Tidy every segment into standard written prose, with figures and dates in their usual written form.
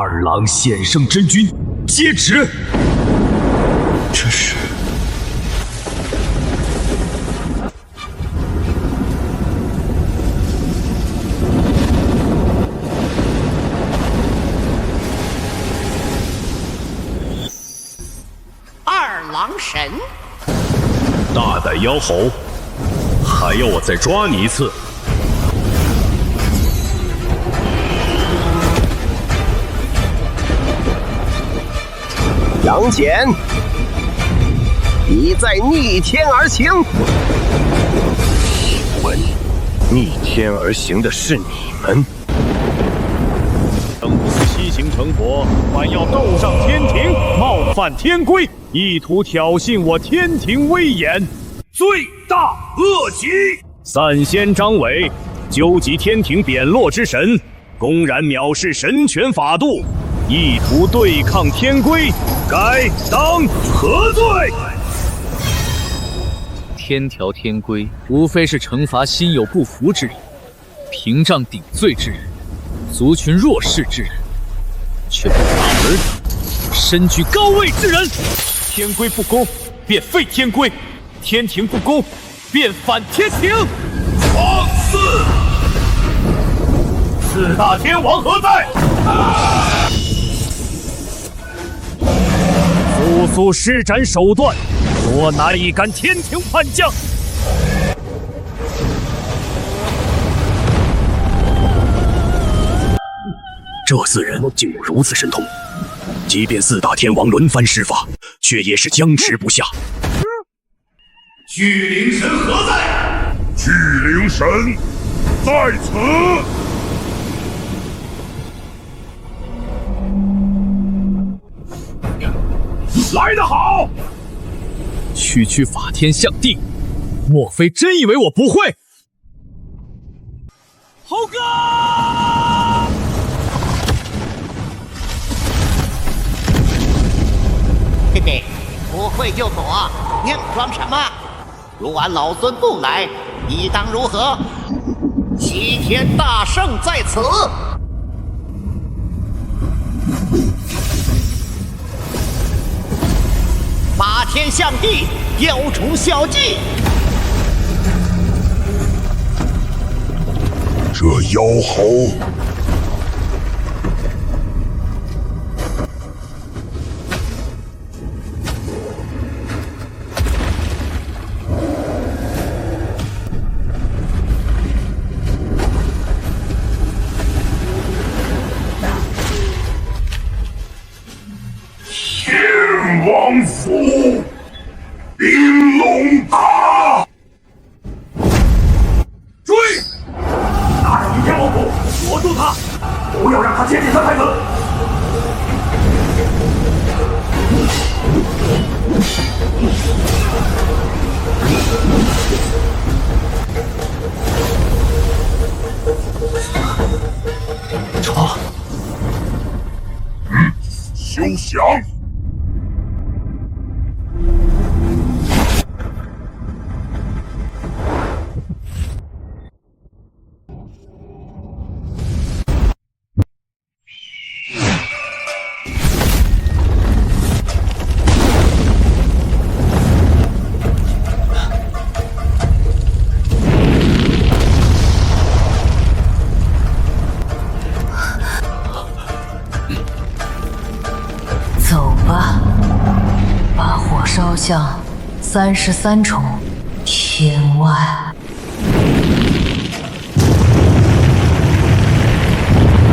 二郎险胜真君，接旨。这是二郎神，大胆妖猴，还要我再抓你一次？杨戬，你在逆天而行。请问，逆天而行的是你们？等不思西行成佛，反要斗上天庭，冒犯天规，意图挑衅我天庭威严，罪大恶极！散仙张伟，纠集天庭贬落之神，公然藐视神权法度，意图对抗天规，该当何罪？天条天规，无非是惩罚心有不服之人，屏障顶罪之人，族群弱势之人，却不法而党，身居高位之人。天规不公，便废天规；天庭不公，便反天庭。放肆！四大天王何在？速速施展手段，捉拿一干天庭叛将！这四人竟有如此神通，即便四大天王轮番施法，却也是僵持不下。巨灵神何在？巨灵神在此。来得好！区法天象地，莫非真以为我不会？猴哥！嘿嘿，不会就躲，硬装什么？如俺老孙不来，你当如何？齐天大圣在此！法天象地，雕虫小技。这妖猴天王府玲珑塔，追！拿起天王斧，锁住他，不要让他接近三太子。抓！休想！走吧，把火烧向33重天外。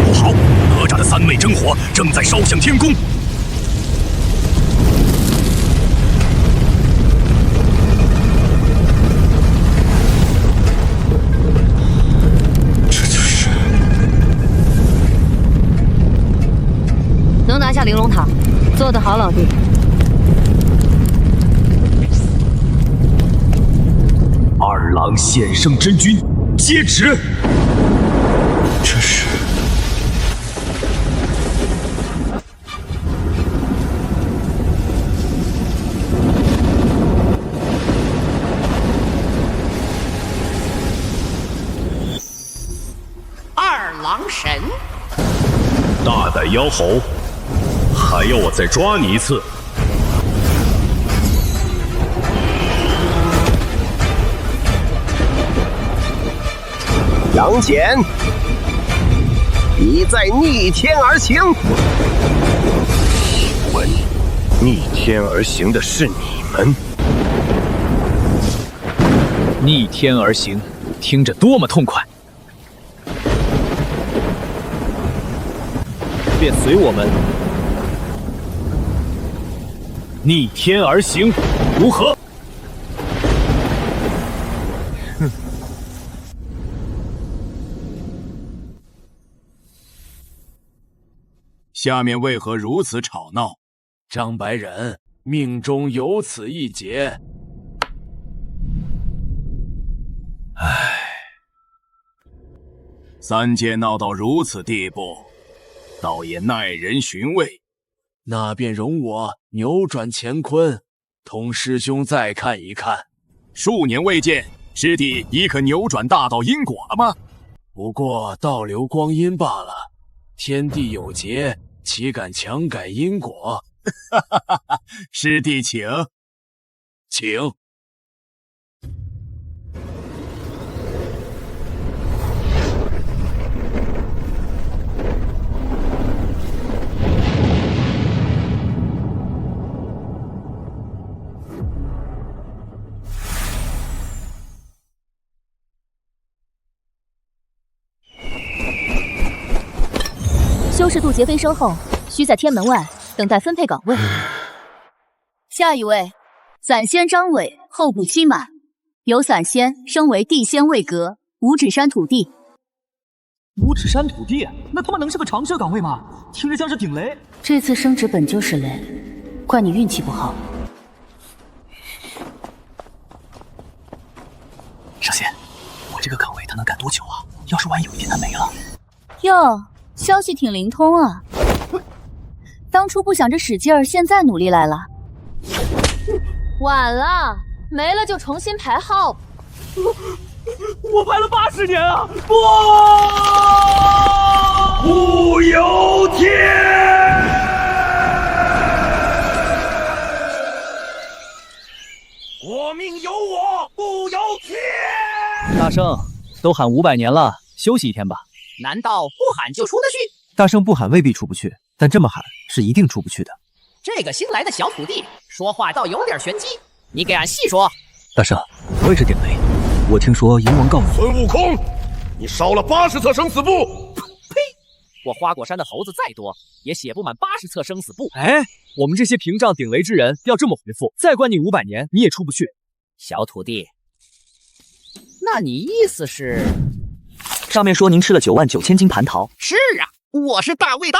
不好，哪吒的三昧真火正在烧向天宫。这就是能拿下玲珑塔，做得好，老弟。二郎险胜真君，接旨。这是二郎神，大胆妖猴，还要我再抓你一次？杨戬，你在逆天而行。请问，逆天而行的是你们？逆天而行，听着多么痛快！便随我们逆天而行，如何？哼！下面为何如此吵闹？张白忍命中有此一劫。三界闹到如此地步，倒也耐人寻味。那便容我扭转乾坤，同师兄再看一看。数年未见，师弟已可扭转大道因果了吗？不过倒流光阴罢了。天地有劫，岂敢强改因果？师弟请。请。修士渡劫飞升后，需在天门外等待分配岗位。下一位，散仙张伟候补期满，由散仙升为地仙位格五指山土地。五指山土地，那他妈能是个常设岗位吗？听着像是顶雷。这次升职本就是雷，怪你运气不好。上仙，我这个岗位他能干多久啊？要是万一有一天他没了，哟。消息挺灵通啊！当初不想着使劲儿，现在努力来了。晚了，没了就重新排号。我排了80年啊！不由天！我命由我不由天！大圣，都喊500年了，休息一天吧。难道不喊就出得去？大圣不喊未必出不去，但这么喊是一定出不去的。这个新来的小土地说话倒有点玄机，你给俺细说。大圣，我也是顶雷。我听说阎王告诉孙悟空，你烧了80册生死簿。呸！我花果山的猴子再多，也写不满80册生死簿。哎，我们这些屏障顶雷之人要这么回复，再关你500年，你也出不去。小土地，那你意思是？上面说您吃了9万9千斤蟠桃。是啊，我是大胃袋。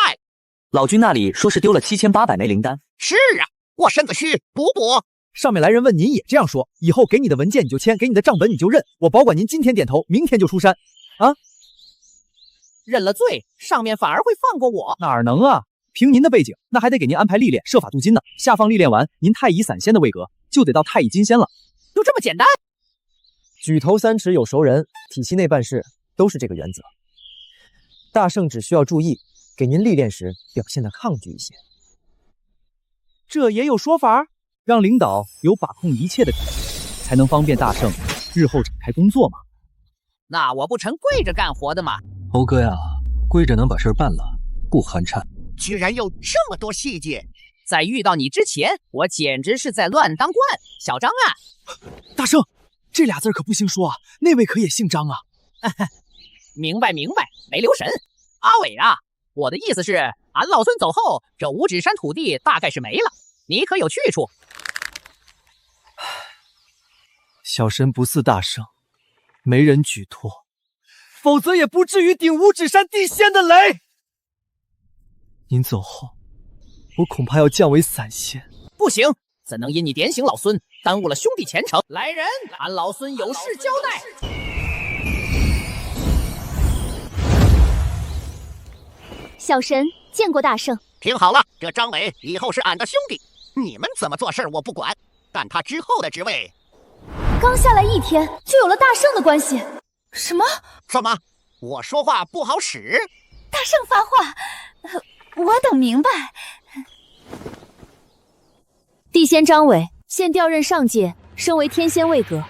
老君那里说是丢了7800枚灵丹。是啊，我身子虚，补补。上面来人问您也这样说，以后给你的文件你就签，给你的账本你就认，我保管您今天点头，明天就出山。啊？认了罪，上面反而会放过我？哪能啊？凭您的背景，那还得给您安排历练，设法镀金呢。下放历练完，您太乙散仙的位格就得到太乙金仙了。就这么简单？举头3尺有熟人，体系内办事都是这个原则。大圣只需要注意，给您历练时表现得抗拒一些。这也有说法，让领导有把控一切的感觉，才能方便大圣日后展开工作嘛。那我不成跪着干活的吗？猴哥呀，跪着能把事办了，不寒碜。居然有这么多细节，在遇到你之前，我简直是在乱当官。小张啊，大圣，这俩字可不兴说啊，那位可也姓张啊。明白明白，没留神。阿伟啊，我的意思是，俺老孙走后，这五指山土地大概是没了，你可有去处？小神不似大圣，没人举托，否则也不至于顶五指山地仙的雷。您走后，我恐怕要降为散仙。不行，怎能因你点醒老孙，耽误了兄弟前程？来人，俺老孙有事交代。小神见过大圣。听好了，这张伟以后是俺的兄弟，你们怎么做事我不管，但他之后的职位，刚下来1天就有了大圣的关系。什么？怎么？我说话不好使？大圣发话，我等明白。地仙张伟现调任上界，升为天仙位格，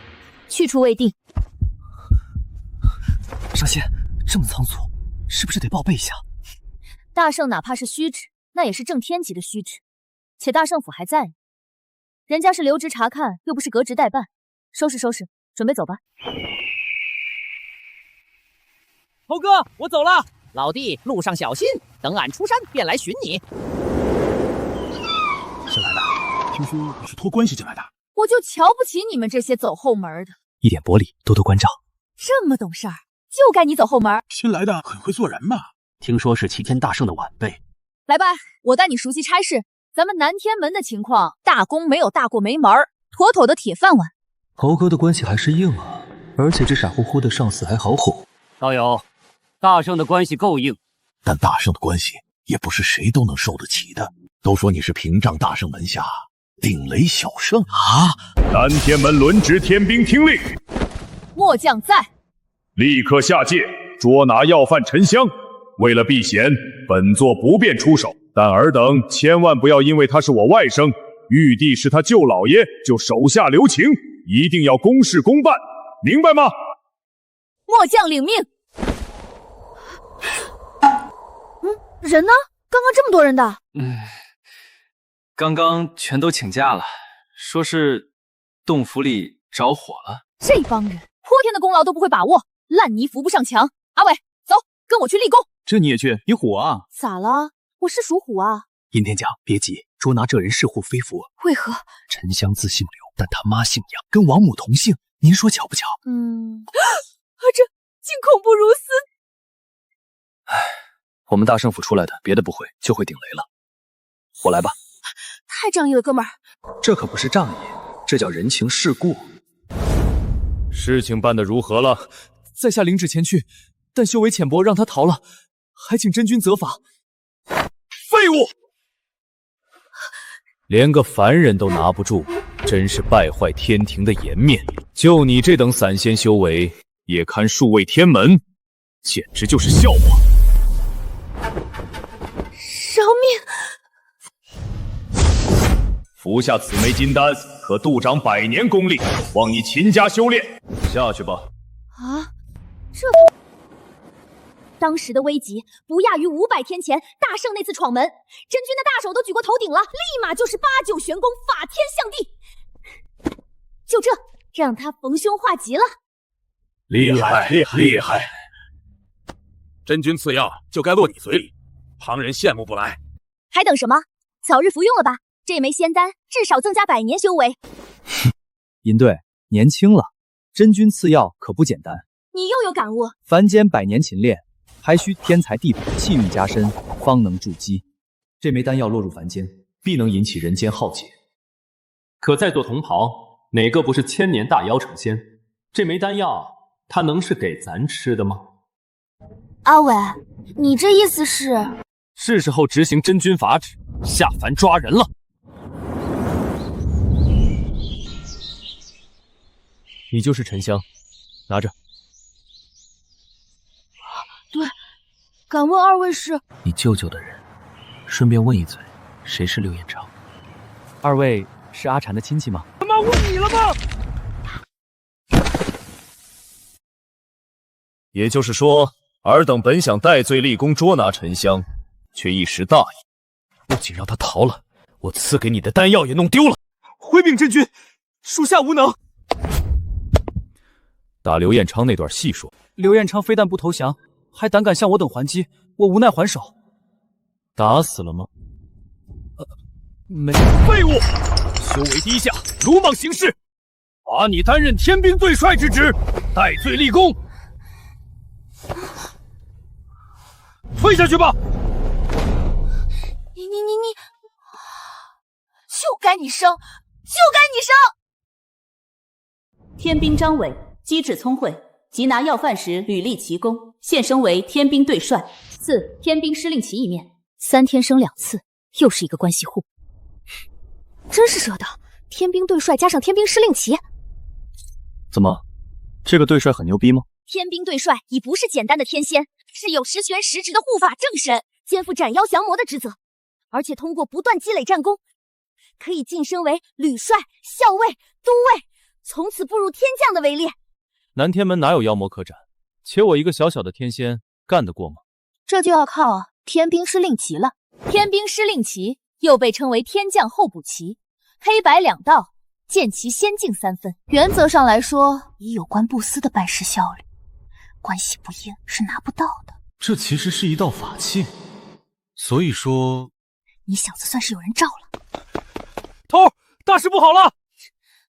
去处未定。上仙，这么仓促，是不是得报备一下？大圣哪怕是虚职，那也是正天级的虚职，且大圣府还在呢。人家是留职查看，又不是革职代办。收拾收拾，准备走吧。猴哥，我走了。老弟，路上小心，等俺出山便来寻你。新来的，听说你是托关系进来的？我就瞧不起你们这些走后门的。一点薄礼，多多关照。这么懂事儿，就该你走后门。新来的很会做人嘛。听说是齐天大圣的晚辈。来吧，我带你熟悉差事。咱们南天门的情况，大公没有大过没门儿，妥妥的铁饭碗。猴哥的关系还是硬啊，而且这傻乎乎的上司还好哄。道友，大圣的关系够硬，但大圣的关系也不是谁都能受得起的。都说你是屏障大圣门下顶雷小圣啊！南天门轮值天兵听令，末将在，立刻下界捉拿要犯沉香。为了避嫌，本座不便出手，但尔等千万不要因为他是我外甥，玉帝是他舅老爷，就手下留情，一定要公事公办，明白吗？末将领命。人呢？刚刚这么多人的。刚刚全都请假了，说是洞府里着火了。这帮人泼天的功劳都不会把握，烂泥扶不上墙。阿伟，走，跟我去立功。这你也去？你虎啊？咋了？我是属虎啊。尹天将，别急，捉拿这人是虎非福。为何？沉香自姓刘，但他妈姓杨，跟王母同姓，您说巧不巧？这竟恐怖如斯。我们大圣府出来的，别的不会，就会顶雷了。我来吧。太仗义了，哥们儿。这可不是仗义，这叫人情世故。事情办得如何了？在下领旨前去，但修为浅薄，让他逃了，还请真君责罚。废物！连个凡人都拿不住，真是败坏天庭的颜面。就你这等散仙修为，也堪数位天门，简直就是笑话。饶命！服下此枚金丹，可度长100年功力，望你勤加修炼。下去吧。啊，这当时的危急不亚于500天前大圣那次闯门，真君的大手都举过头顶了，立马就是8、9玄功，法天象地。就这，让他逢凶化吉了。厉害，厉害，厉害！真君赐药就该落你嘴里，旁人羡慕不来。还等什么？早日服用了吧！这枚仙丹至少增加100年修为。银队年轻了，真君赐药可不简单。你又有感悟？凡间100年勤练，还需天才地宝，气运加身，方能筑基。这枚丹药落入凡间，必能引起人间浩劫。可在座同袍，哪个不是千年大妖成仙？这枚丹药，他能是给咱吃的吗？阿伟，你这意思是？是时候执行真君法旨，下凡抓人了。你就是沉香，拿着。对，敢问二位是？你舅舅的人。顺便问一嘴，谁是刘彦昌？二位是阿禅的亲戚吗？他妈问你了吗？也就是说，尔等本想戴罪立功捉拿沉香，却一时大意，不仅让他逃了，我赐给你的丹药也弄丢了。回禀真君，属下无能。打刘彦昌那段细说。刘彦昌非但不投降，还胆敢向我等还击，我无奈还手。打死了吗？没。废物，修为低下，鲁莽行事，罚你担任天兵队帅之职，戴罪立功。退下去吧！你，就该你生，就该你生！天兵张伟机智聪慧，缉拿要犯时屡立奇功，现升为天兵队帅。赐天兵司令旗一面，3天升2次，又是一个关系户。真是舍得，天兵队帅加上天兵司令旗。怎么，这个队帅很牛逼吗？天兵队帅已不是简单的天仙，是有10权10职的护法正神，肩负斩妖降魔的职责，而且通过不断积累战功，可以晋升为旅帅、校尉、都尉，从此步入天将的位列。南天门哪有妖魔可斩？且我一个小小的天仙，干得过吗？这就要靠天兵司令旗了。天兵司令旗又被称为天将候补旗，黑白两道，见其先进3分。原则上来说，以有关部司的办事效率，关系不硬是拿不到的。这其实是一道法器，所以说，你小子算是有人罩了。头，大事不好了！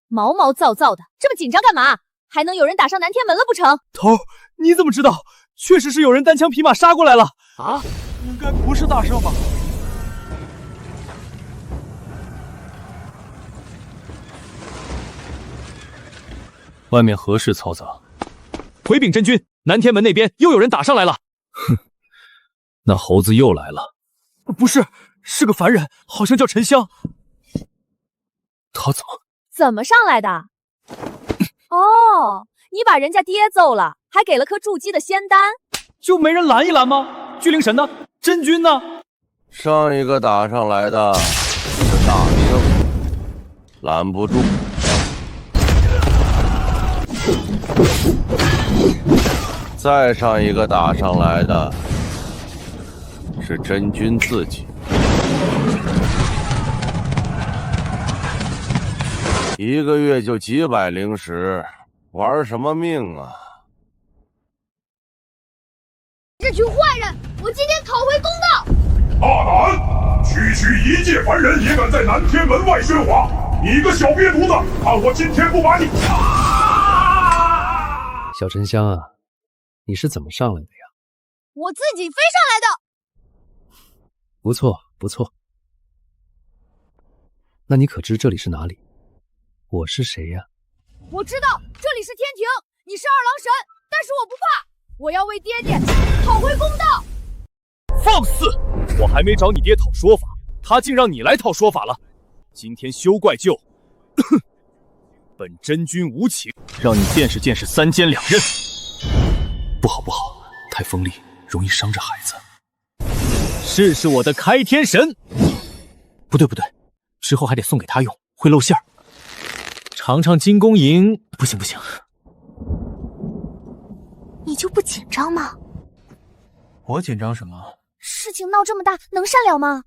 毛毛躁躁的，这么紧张干嘛？还能有人打上南天门了不成？头，你怎么知道？确实是有人单枪匹马杀过来了啊！应该不是大圣吧？外面何事嘈杂？回禀真君，南天门那边又有人打上来了。哼，那猴子又来了。不是，是个凡人，好像叫沉香。他怎么上来的？哦，你把人家爹揍了，还给了颗筑基的仙丹，就没人拦一拦吗？巨灵神呢？真君呢？上一个打上来的是大明，拦不住。再上一个打上来的是真君自己。1个月就几百灵石，玩什么命啊！这群坏人，我今天讨回公道！大胆！区一介凡人也敢在南天门外喧哗！你个小瘪犊子，看我今天不把你！小沉香啊，你是怎么上来的呀？我自己飞上来的。不错，不错。那你可知这里是哪里？我是谁呀？我知道这里是天庭，你是二郎神，但是我不怕，我要为爹爹讨回公道。放肆！我还没找你爹讨说法，他竟让你来讨说法了。今天休怪就，本真君无情，让你见识见识3尖2刃。不好不好，太锋利，容易伤着孩子。试试我的开天神。不对不对，之后还得送给他用，会露馅儿。尝尝金宫银，不行不行。你就不紧张吗？我紧张什么？事情闹这么大，能善了吗？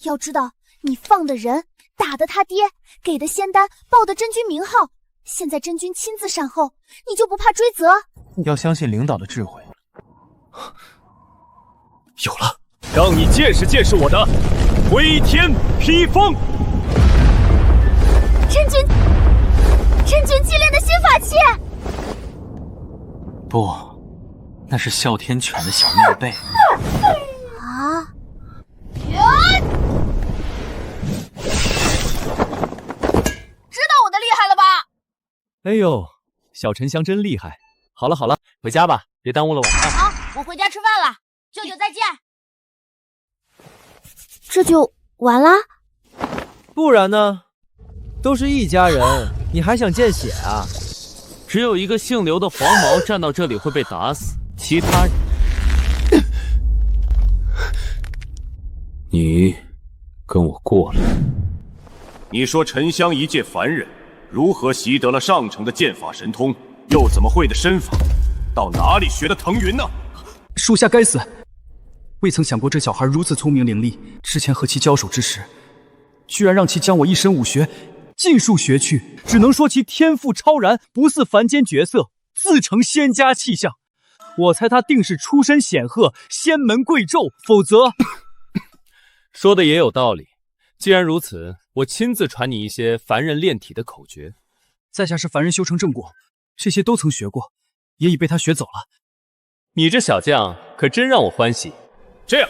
要知道，你放的人，打的他爹，给的仙丹，报的真君名号，现在真君亲自善后，你就不怕追责？要相信领导的智慧。有了，让你见识见识我的挥天披风。真君祭炼的新法器。不，那是哮天犬的小灭背。啊！知道我的厉害了吧？哎呦，小沉香真厉害。好了好了，回家吧，别耽误了晚饭。好，我回家吃饭了，舅舅再见。这就完了？不然呢？都是一家人，你还想见血啊？只有一个姓刘的黄毛站到这里会被打死，其他人……你跟我过来。你说沉香一介凡人，如何习得了上乘的剑法神通，又怎么会的身法？到哪里学的腾云呢？属下该死，未曾想过这小孩如此聪明伶俐。之前和其交手之时，居然让其将我一身武学尽数学去，只能说其天赋超然，不似凡间绝色，自成仙家气象。我猜他定是出身显赫，仙门贵胄，否则……说的也有道理。既然如此，我亲自传你一些凡人炼体的口诀。在下是凡人修成正果，这些都曾学过，也已被他学走了。你这小将可真让我欢喜。这样，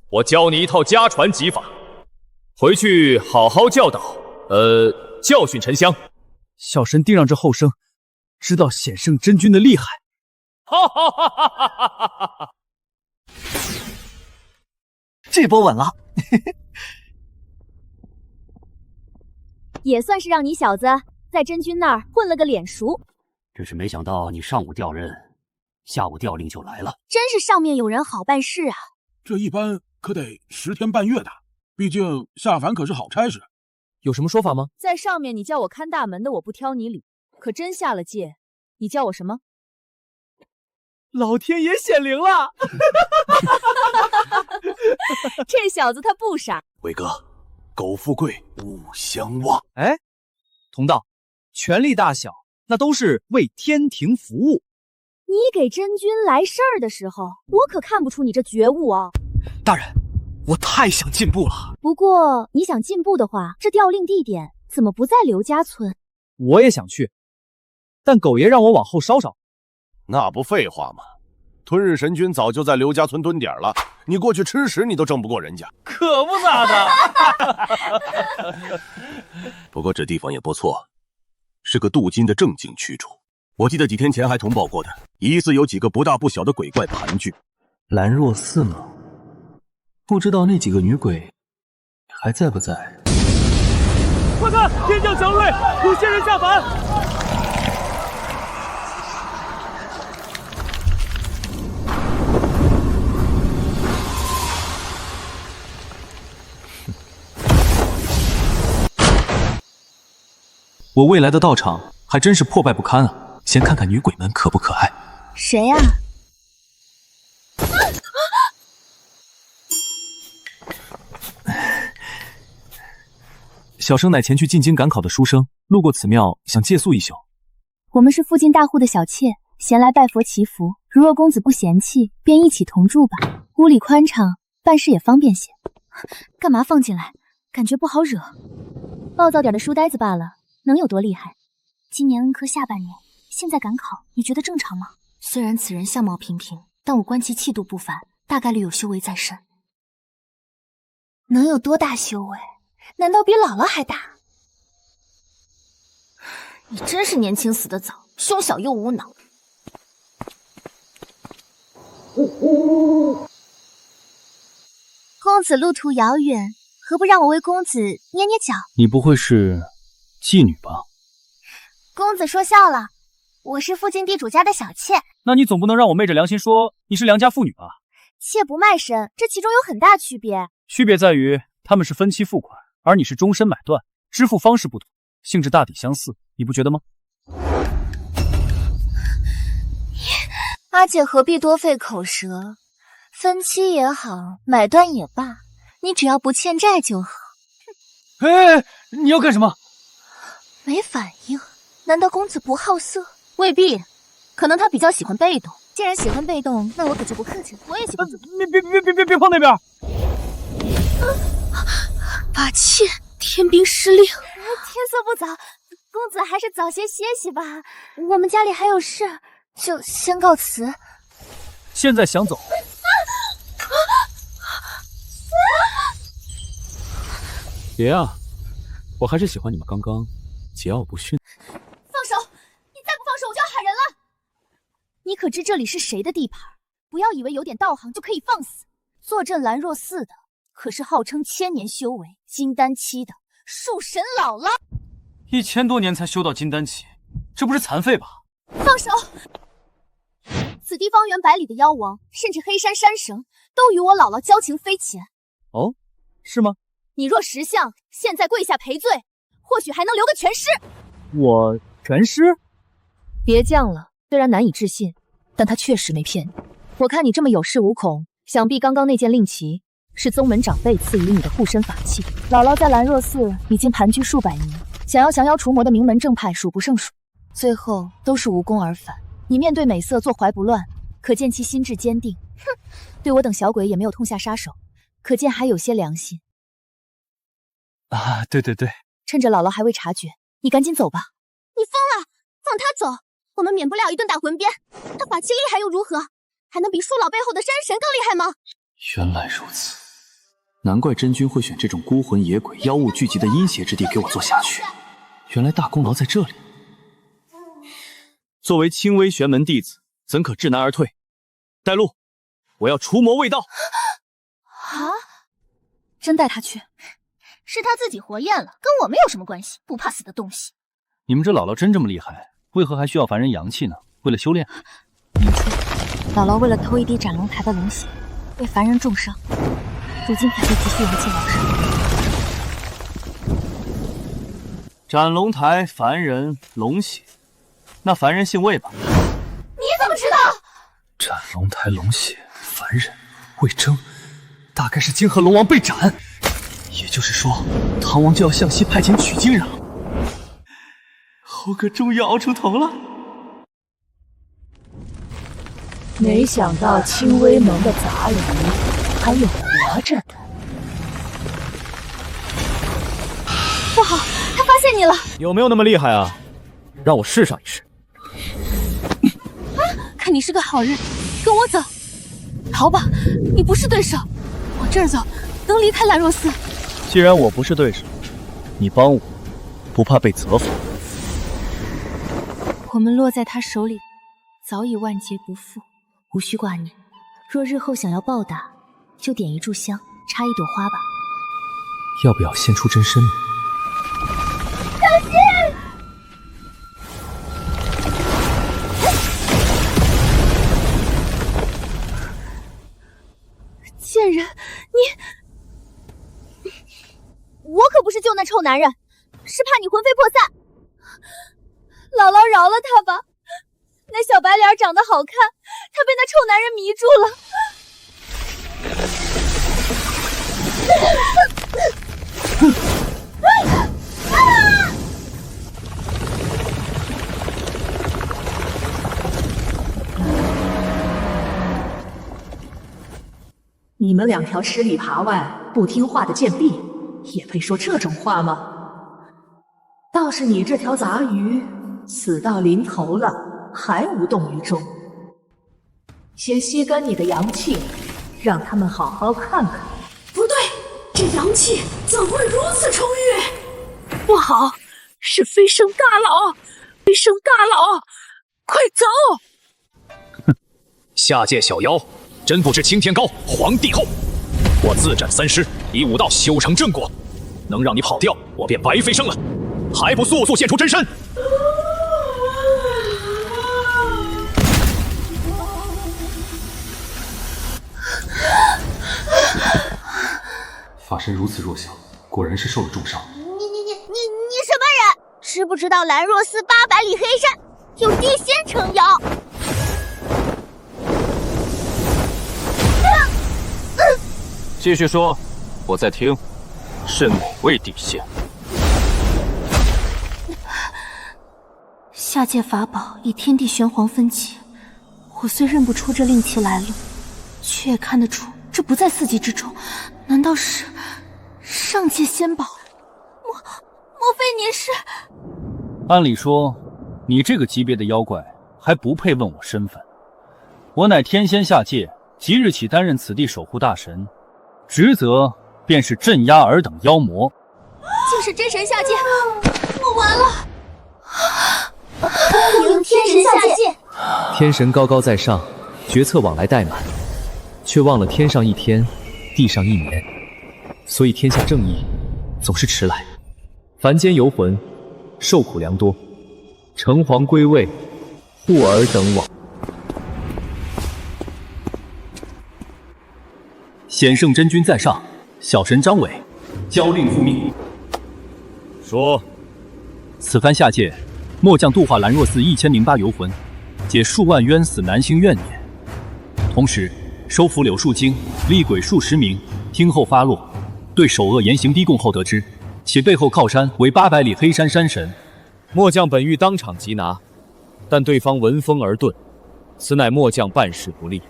我教你一套家传技法，回去好好教导，教训沉香。小神定让这后生知道显圣真君的厉害。哈哈哈哈哈哈哈哈！这波稳了。也算是让你小子在真君那儿混了个脸熟。只是没想到你上午调任，下午调令就来了。真是上面有人好办事啊！这一般可得10天半月的，毕竟下凡可是好差事。有什么说法吗？在上面你叫我看大门的，我不挑你理；可真下了界，你叫我什么？老天爷显灵了！这小子他不傻。伟哥，苟富贵勿相忘。哎，同道，权力大小那都是为天庭服务。你给真君来事儿的时候，我可看不出你这觉悟啊！大人，我太想进步了。不过你想进步的话，这调令地点怎么不在刘家村？我也想去，但狗爷让我往后稍稍。那不废话吗？吞日神君早就在刘家村蹲点了，你过去吃屎你都争不过人家。可不咋的。不过这地方也不错，是个镀金的正经去处。我记得几天前还通报过的，疑似有几个不大不小的鬼怪盘踞。兰若寺吗？不知道那几个女鬼还在不在？快看，天降祥瑞，有仙人下凡！我未来的道场还真是破败不堪啊！先看看女鬼们可不可爱。谁呀？小生乃前去进京赶考的书生，路过此庙，想借宿一宿。我们是附近大户的小妾，闲来拜佛祈福。如若公子不嫌弃，便一起同住吧。屋里宽敞，办事也方便些。干嘛放进来？感觉不好惹。暴躁点的书呆子罢了，能有多厉害？今年恩科下半年，现在赶考，你觉得正常吗？虽然此人相貌平平，但我观其气度不凡，大概率有修为在身。能有多大修为？难道比姥姥还大？你真是年轻死得早，胸小又无脑。公子路途遥远，何不让我为公子捏捏脚？你不会是妓女吧？公子说笑了，我是附近地主家的小妾。那你总不能让我昧着良心说你是良家妇女吧？妾不卖身，这其中有很大区别。区别在于他们是分期付款，而你是终身买断，支付方式不同，性质大抵相似，你不觉得吗？阿姐何必多费口舌？分期也好，买断也罢，你只要不欠债就好。哎，你要干什么？没反应？难道公子不好色？未必，可能他比较喜欢被动。既然喜欢被动，那我可就不客气了。我也喜欢。别碰那边！把妾天兵失令。天色不早，公子还是早些歇息吧。我们家里还有事，就先告辞。现在想走？爷啊，我还是喜欢你们刚刚桀骜不驯。放手！你再不放手，我就要喊人了。你可知这里是谁的地盘？不要以为有点道行就可以放肆。坐镇兰若寺的可是号称1000年修为、金丹期的树神姥姥。1000多年才修到金丹期，这不是残废吧？放手！此地方圆百里的妖王，甚至黑山山神，都与我姥姥交情匪浅。哦，是吗？你若识相，现在跪下赔罪，或许还能留个全尸。我全尸？别犟了，虽然难以置信，但他确实没骗你。我看你这么有恃无恐，想必刚刚那件令旗是宗门长辈赐予你的护身法器。姥姥在兰若寺已经盘踞数百年，想要降妖除魔的名门正派数不胜数，最后都是无功而返。你面对美色坐怀不乱，可见其心智坚定。哼，对我等小鬼也没有痛下杀手，可见还有些良心。啊，对，趁着姥姥还未察觉，你赶紧走吧。你疯了？放他走，我们免不了一顿打魂鞭。他法器厉害又如何？还能比树老背后的山神更厉害吗？原来如此，难怪真君会选这种孤魂野鬼、妖物聚集的阴邪之地给我做下去。原来大功劳在这里。作为清微玄门弟子，怎可知难而退？带路，我要除魔卫道。啊！真带他去？是他自己活厌了，跟我们有什么关系？不怕死的东西！你们这姥姥真这么厉害，为何还需要凡人阳气呢？为了修炼？年初，姥姥为了偷一滴斩龙台的龙血，为凡人重伤，如今还在急需元气疗伤。斩龙台凡人龙血，那凡人姓魏吧？你怎么知道？斩龙台龙血，凡人魏征，大概是泾河龙王被斩。也就是说，唐王就要向西派遣取经人了。猴哥终于熬出头了。没想到清微盟的杂鱼还有活着的。不好，他发现你了！有没有那么厉害啊？让我试上一试。看你是个好人，跟我走。逃吧，你不是对手。往这儿走，能离开兰若寺。既然我不是对手，你帮我，不怕被责罚。我们落在他手里，早已万劫不复。无需挂念，若日后想要报答，就点一炷香，插一朵花吧。要不要现出真身呢？小心！贱人，你……我可不是救那臭男人，是怕你魂飞魄散。姥姥饶了他吧，那小白脸长得好看，他被那臭男人迷住了。你们两条十里扒外不听话的贱婢，也配说这种话吗？倒是你这条杂鱼，死到临头了，还无动于衷。先吸干你的阳气，让他们好好看看。不对，这阳气怎会如此充裕？不好，是飞升大佬！飞升大佬，快走！哼，下界小妖，真不知青天高，皇帝厚。我自斩三尸，以武道修成正果，能让你跑掉，我便白飞升了。还不速速现出真身！法身如此弱小，果然是受了重伤。你什么人？知不知道兰若寺800里黑山有地仙撑腰？继续说，我在听。是哪位地仙？下界法宝以天地玄黄分起，我虽认不出这令旗来路，却也看得出这不在4级之中。难道是上界仙宝？莫非您是？按理说，你这个级别的妖怪还不配问我身份。我乃天仙下界，即日起担任此地守护大神，职责便是镇压尔等妖魔。竟是真神下界，我完了！迎天神下界。天神高高在上，决策往来怠慢，却忘了天上一天，地上一年，所以天下正义总是迟来。凡间游魂，受苦良多，城隍归位，护尔等往。显圣真君在上，小神张伟，交令复命。说，此番下界，末将度化兰若寺1008游魂，解数万冤死男星怨念，同时收服柳树精、厉鬼数10名，听候发落。对首恶严刑逼供后得知，其背后靠山为800里黑山山神。末将本欲当场缉拿，但对方闻风而遁，此乃末将办事不力。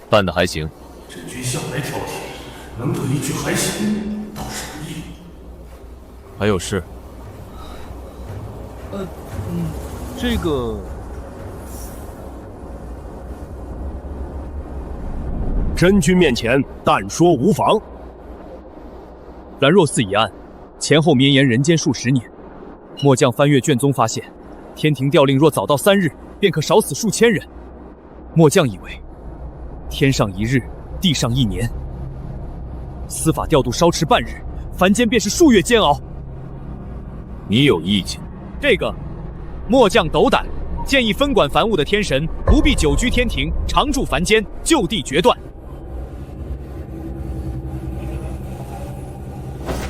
办得还行。真君向来挑剔，能得一句还行，倒是不易。还有事？这个真君面前，但说无妨。兰若寺一案，前后绵延人间数10年。末将翻阅卷宗发现，天庭调令若早到3日，便可少死数千人。末将以为，天上1日，地上1年，司法调度稍迟半日，凡间便是数月煎熬。你有意见？这个，末将斗胆，建议分管凡物的天神不必久居天庭，常驻凡间，就地决断。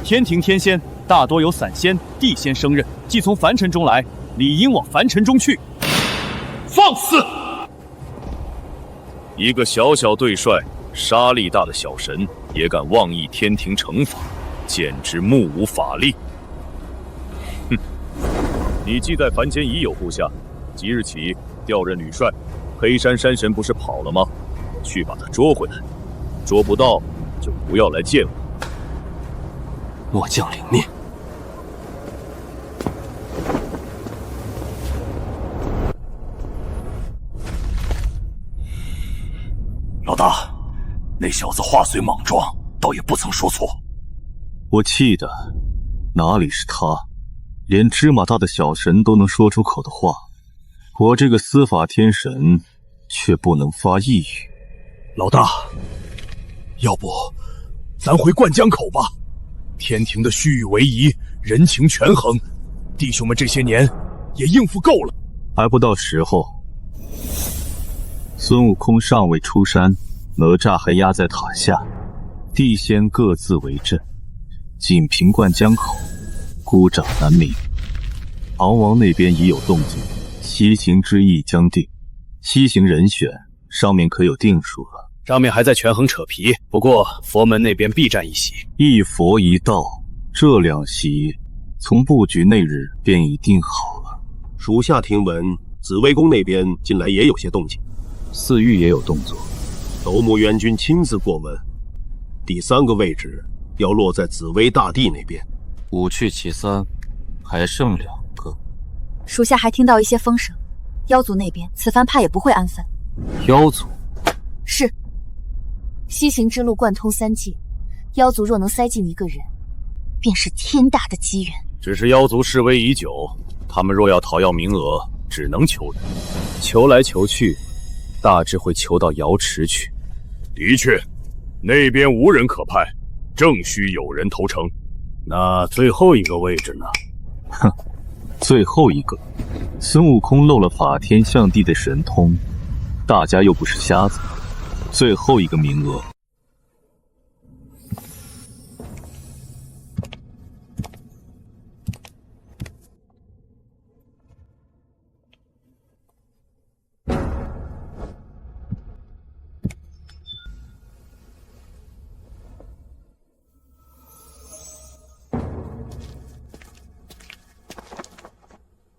天庭天仙大多由散仙、地仙升任，既从凡尘中来，理应往凡尘中去。放肆！一个小小队帅，杀力大的小神也敢妄议天庭惩罚，简直目无法力。哼！你既在凡间已有部下，即日起调任女帅。黑山山神不是跑了吗？去把他捉回来。捉不到就不要来见我。末将领命。老大，那小子话虽莽撞，倒也不曾说错。我气的哪里是他，连芝麻大的小神都能说出口的话，我这个司法天神却不能发一语。老大，要不咱回灌江口吧？天庭的虚与委蛇，人情权衡，弟兄们这些年也应付够了。还不到时候。孙悟空尚未出山，哪吒还压在塔下，地仙各自为阵，仅凭灌江口，孤掌难鸣。敖王那边已有动静，西行之意将定，西行人选上面可有定数了？上面还在权衡扯皮，不过佛门那边必占一席。一佛一道，这两席从布局那日便已定好了。属下听闻紫微宫那边近来也有些动静，寺狱也有动作。斗母元君亲自过问，第三个位置要落在紫薇大帝那边。五去其三，还剩2个。属下还听到一些风声，妖族那边此番怕也不会安分。妖族？是。西行之路贯通3界，妖族若能塞进1个人，便是天大的机缘。只是妖族示威已久，他们若要讨要名额，只能求人，求来求去，大致会求到瑶池去。的确，那边无人可派，正需有人投诚。那最后一个位置呢？哼，最后一个，孙悟空漏了法天象地的神通，大家又不是瞎子，最后一个名额。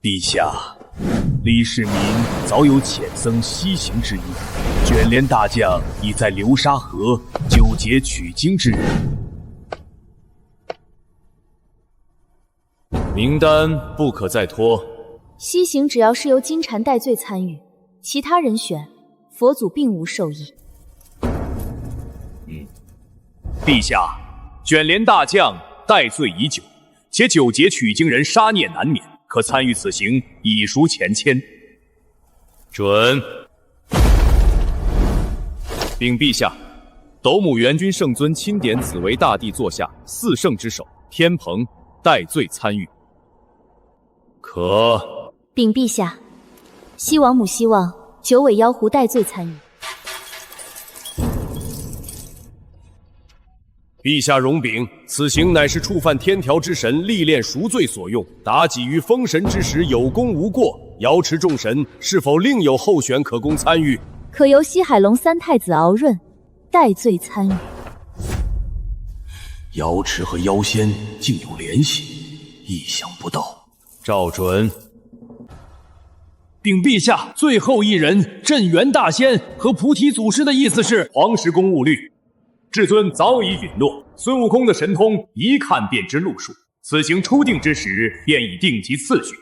陛下，李世民早有遣僧西行之意，卷帘大将已在流沙河纠结取经之人。名单不可再拖。西行只要是由金蝉戴罪参与，其他人选佛祖并无授意。陛下，卷帘大将戴罪已久，且九劫取经人杀孽难免，可参与此行，以赎前愆。准。禀陛下，斗母元君圣尊钦点紫薇大帝座下4圣之首天蓬戴罪参与。可。禀陛下，西王母希望9尾妖狐戴罪参与。陛下容禀，此行乃是触犯天条之神历练赎罪所用，妲己于封神之时有功无过，瑶池众神是否另有候选可供参与？可由西海龙3太子敖闰戴罪参与。瑶池和妖仙竟有联系，意想不到。赵准。禀陛下，最后一人镇元大仙和菩提祖师的意思是黄石公误虑。至尊早已允诺，孙悟空的神通一看便知路数，此行初定之时便已定其次序。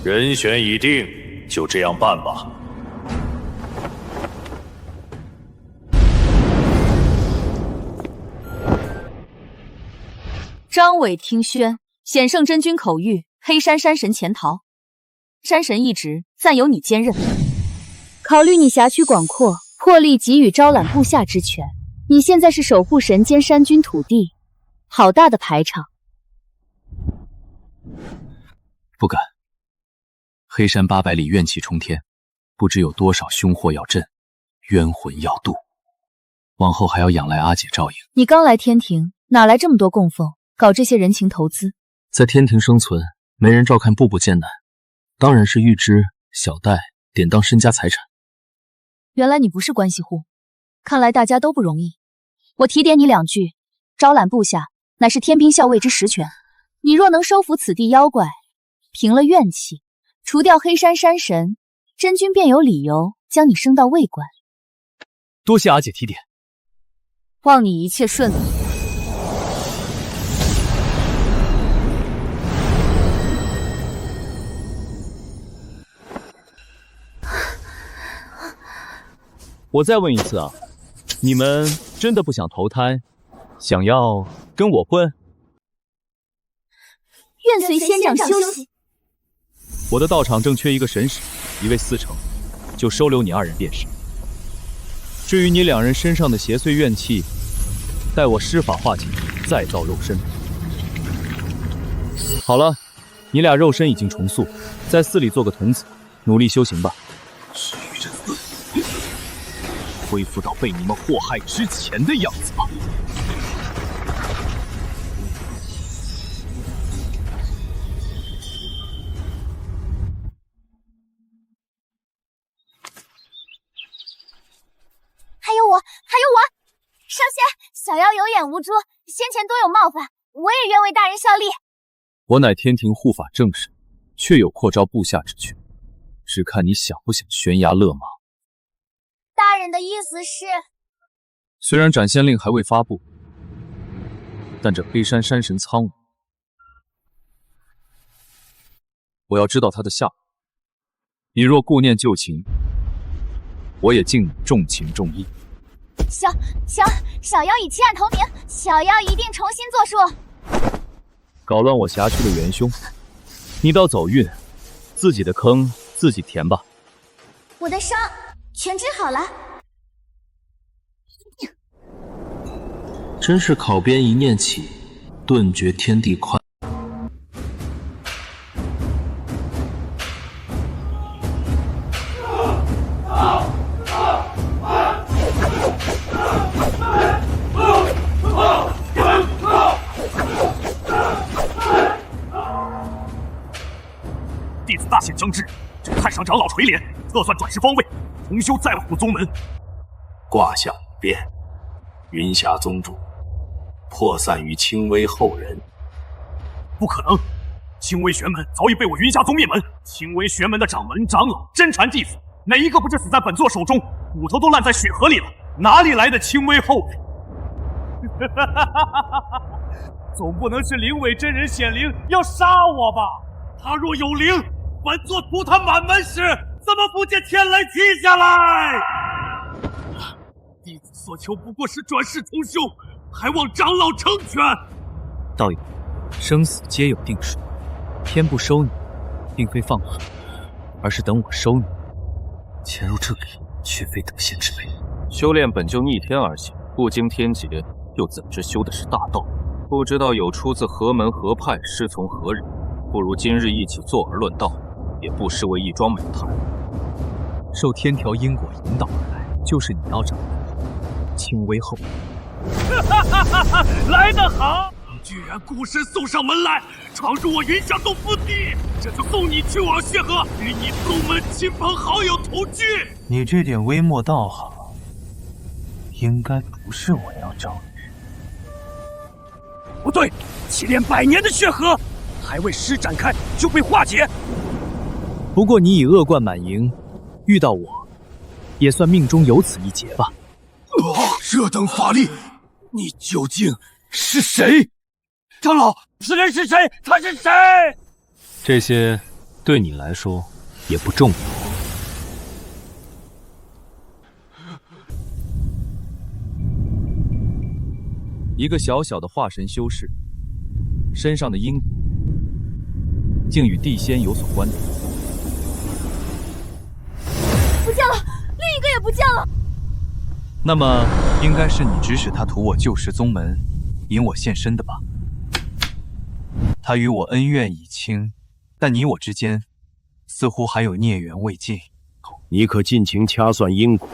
人选已定，就这样办吧。张伟听宣，显圣真君口谕黑山山神潜逃，山神一职暂由你兼任。考虑你辖区广阔，破例给予招揽部下之权。你现在是守护神兼山君土地，好大的排场！不敢。黑山800里怨气冲天，不知有多少凶祸要镇，冤魂要渡。往后还要仰赖阿姐照应。你刚来天庭，哪来这么多供奉，搞这些人情投资？在天庭生存，没人照看，步步艰难，当然是玉芝、小戴典当身家财产。原来你不是关系户，看来大家都不容易。我提点你2句，招揽部下乃是天兵校尉之实权。你若能收服此地妖怪，平了怨气，除掉黑山山神，真君便有理由将你升到尉官。多谢阿姐提点。望你一切顺利。我再问一次啊，你们真的不想投胎，想要跟我混？愿随仙长休息。我的道场正缺一个神使，1位4成，就收留你2人便是。至于你2人身上的邪祟怨气，待我施法化解，再造肉身。好了，你俩肉身已经重塑，在寺里做个童子，努力修行吧。至于这寺，恢复到被你们祸害之前的样子吧。还有我，上仙，小妖有眼无珠，先前多有冒犯，我也愿为大人效力。我乃天庭护法正神，确有扩招部下之权，只看你想不想悬崖勒马。大人的意思是？虽然斩仙令还未发布，但这黑山山神苍梧，我要知道他的下落。你若顾念旧情，我也敬你重情重义。小妖已弃暗投明，小妖一定重新作数。搞乱我辖区的元凶，你倒走运，自己的坑自己填吧。我的伤全治好了。真是考鞭一念起，顿觉天地宽。弟子大限将至，这太上长老垂怜，测算转世方位，重修再护宗门。卦象已变，云霞宗主破散于清微后人。不可能，清微玄门早已被我云霞宗灭门，清微玄门的掌门长老真传弟子，哪一个不是死在本座手中，骨头都烂在血河里了，哪里来的清微后人？总不能是灵伟真人显灵要杀我吧？他若有灵，本座屠他满门时，怎么不见天雷劈下来？弟子所求不过是转世重修，还望长老成全。道友，生死皆有定数，偏不收你，并非放狠，而是等我收你。潜入这里，却非得仙之辈。修炼本就逆天而行，不经天劫，又怎知修的是大道？不知道有出自何门何派，师从何人？不如今日一起坐而论道，也不失为一桩美谈。受天条因果引导而来，就是你要找的清微后。来得好！居然孤身送上门来，闯入我云霞宗府邸，这就送你去往血河，与你宗门亲朋好友同居。你这点微末道行，应该不是我要找的人。不对，起炼100年的血河，还未施展开就被化解。不过你已恶贯满盈，遇到我，也算命中有此一劫吧。这等法力，你究竟是谁？长老，此人是谁？他是谁？这些对你来说也不重要。一个小小的化神修士，身上的因果竟与地仙有所关联。不见了，另一个也不见了。那么，应该是你指使他屠我旧时宗门，引我现身的吧？他与我恩怨已清，但你我之间似乎还有孽缘未尽。你可尽情掐算因果。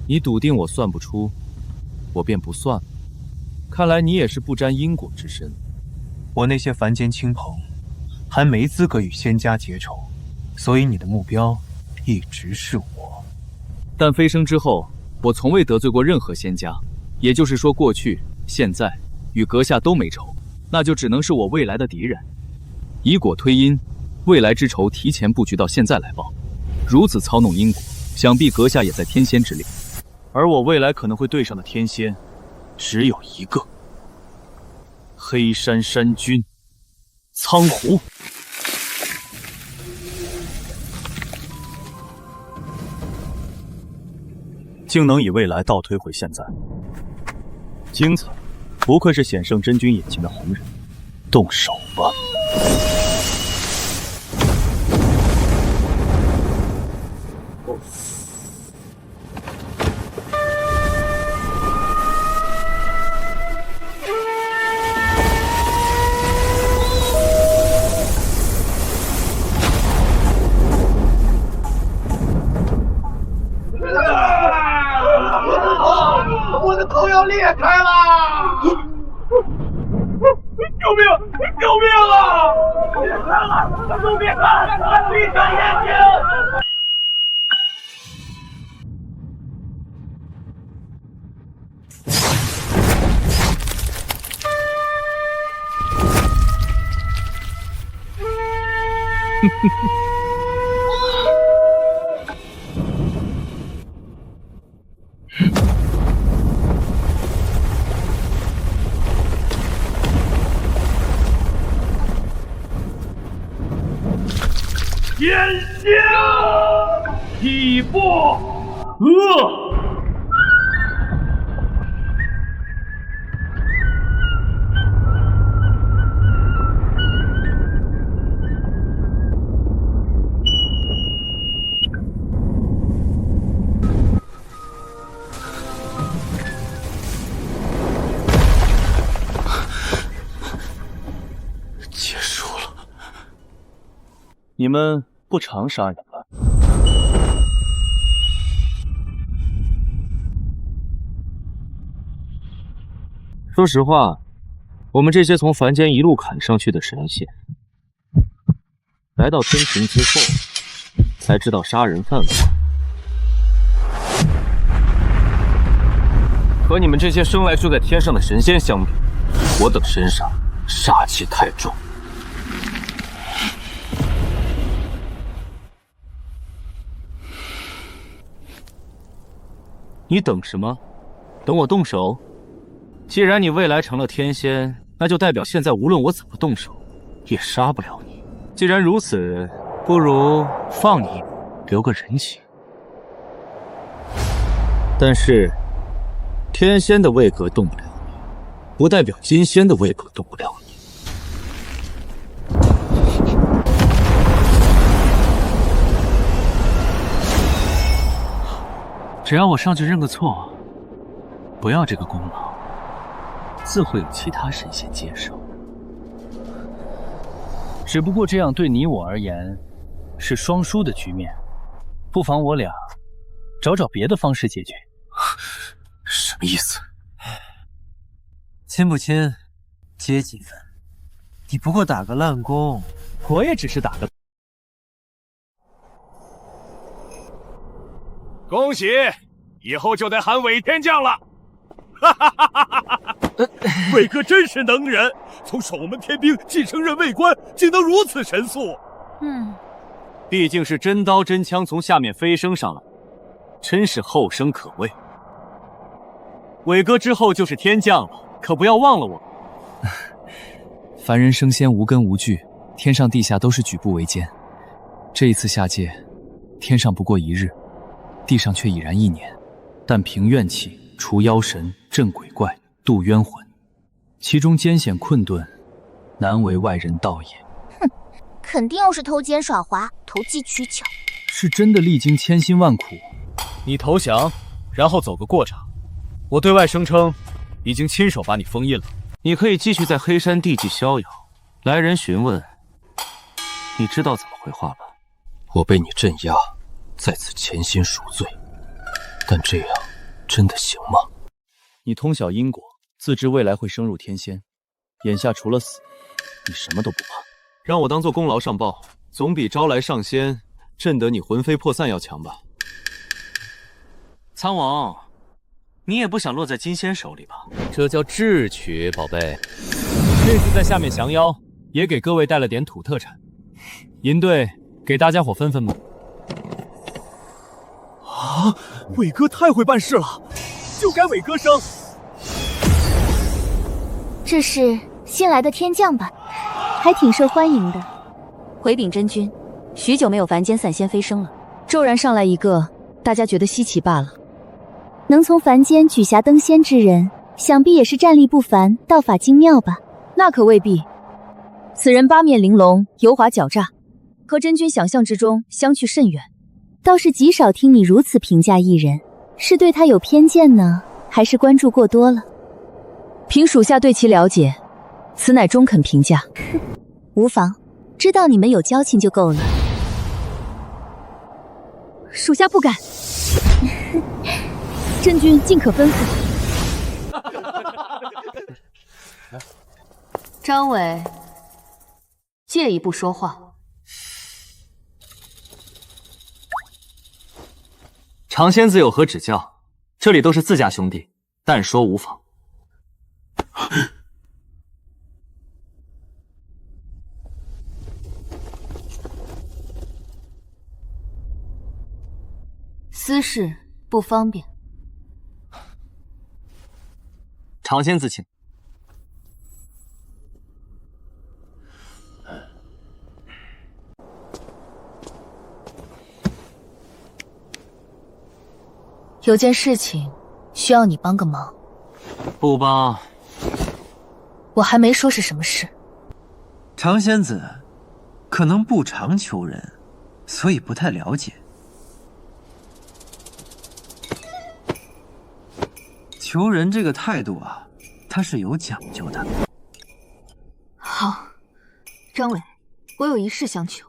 你笃定我算不出，我便不算了。看来你也是不沾因果之身。我那些凡间亲朋，还没资格与仙家结仇，所以你的目标一直是我。但飞升之后，我从未得罪过任何仙家，也就是说，过去、现在与阁下都没仇，那就只能是我未来的敌人。以果推因，未来之仇提前布局到现在来报，如此操弄因果，想必阁下也在天仙之列。而我未来可能会对上的天仙，只有一个：黑山山君苍狐。竟能以未来倒推回现在，精彩！不愧是显圣真君眼前的红人，动手吧！我的头要裂开了！救命！救命啊！救命啊！闭上眼睛！天下一步结束了。你们不常杀人了？说实话，我们这些从凡间一路砍上去的神仙，来到天庭之后，才知道杀人犯法。和你们这些生来就在天上的神仙相比，我等身上杀气太重。你等什么？等我动手？既然你未来成了天仙，那就代表现在无论我怎么动手，也杀不了你。既然如此，不如放你一马，留个人情。但是，天仙的位格动不了你，不代表金仙的位格动不了你。只要我上去认个错，不要这个功劳，自会有其他神仙接手。只不过这样对你我而言是双输的局面，不妨我俩找找别的方式解决。什么意思？亲不亲，接几分。你不过打个烂工，我也只是打个。恭喜，以后就得喊伪天将了。哈哈哈哈哈哈！伟哥真是能人，从守门天兵继承任卫官，竟能如此神速。毕竟是真刀真枪从下面飞升上来，真是后生可畏。伟哥之后就是天将了，可不要忘了我。凡人升仙无根无据，天上地下都是举步维艰。这一次下界，天上不过一日，地上却已然1年。但平怨气，除妖神，镇鬼怪，渡冤魂，其中艰险困顿，难为外人道也。肯定又是偷奸耍滑、投机取巧。是真的历经千辛万苦。你投降，然后走个过场。我对外声称，已经亲手把你封印了。你可以继续在黑山地界逍遥。来人询问，你知道怎么回话吧？我被你镇压，在此潜心赎罪，但这样真的行吗？你通晓因果，自知未来会升入天仙，眼下除了死，你什么都不怕。让我当做功劳上报，总比招来上仙，震得你魂飞魄散要强吧？苍王，你也不想落在金仙手里吧？这叫智取，宝贝。这次在下面降妖，也给各位带了点土特产。银队给大家伙分分吧。啊，伟哥太会办事了，就该伟哥升。这是新来的天将吧？还挺受欢迎的。回禀真君，许久没有凡间散仙飞升了，骤然上来一个，大家觉得稀奇罢了。能从凡间举霞登仙之人，想必也是战力不凡，道法精妙吧？那可未必。此人八面玲珑，油滑狡诈，和真君想象之中相去甚远。倒是极少听你如此评价一人，是对他有偏见呢，还是关注过多了？凭属下对其了解，此乃中肯评价。无妨，知道你们有交情就够了。属下不敢。真君尽可吩咐。张伟，借一步说话。常仙子有何指教？这里都是自家兄弟，但说无妨。私事不方便。常仙子请。有件事情需要你帮个忙。不帮。我还没说是什么事。常仙子可能不常求人，所以不太了解。求人这个态度啊，它是有讲究的。好，张伟，我有一事相求。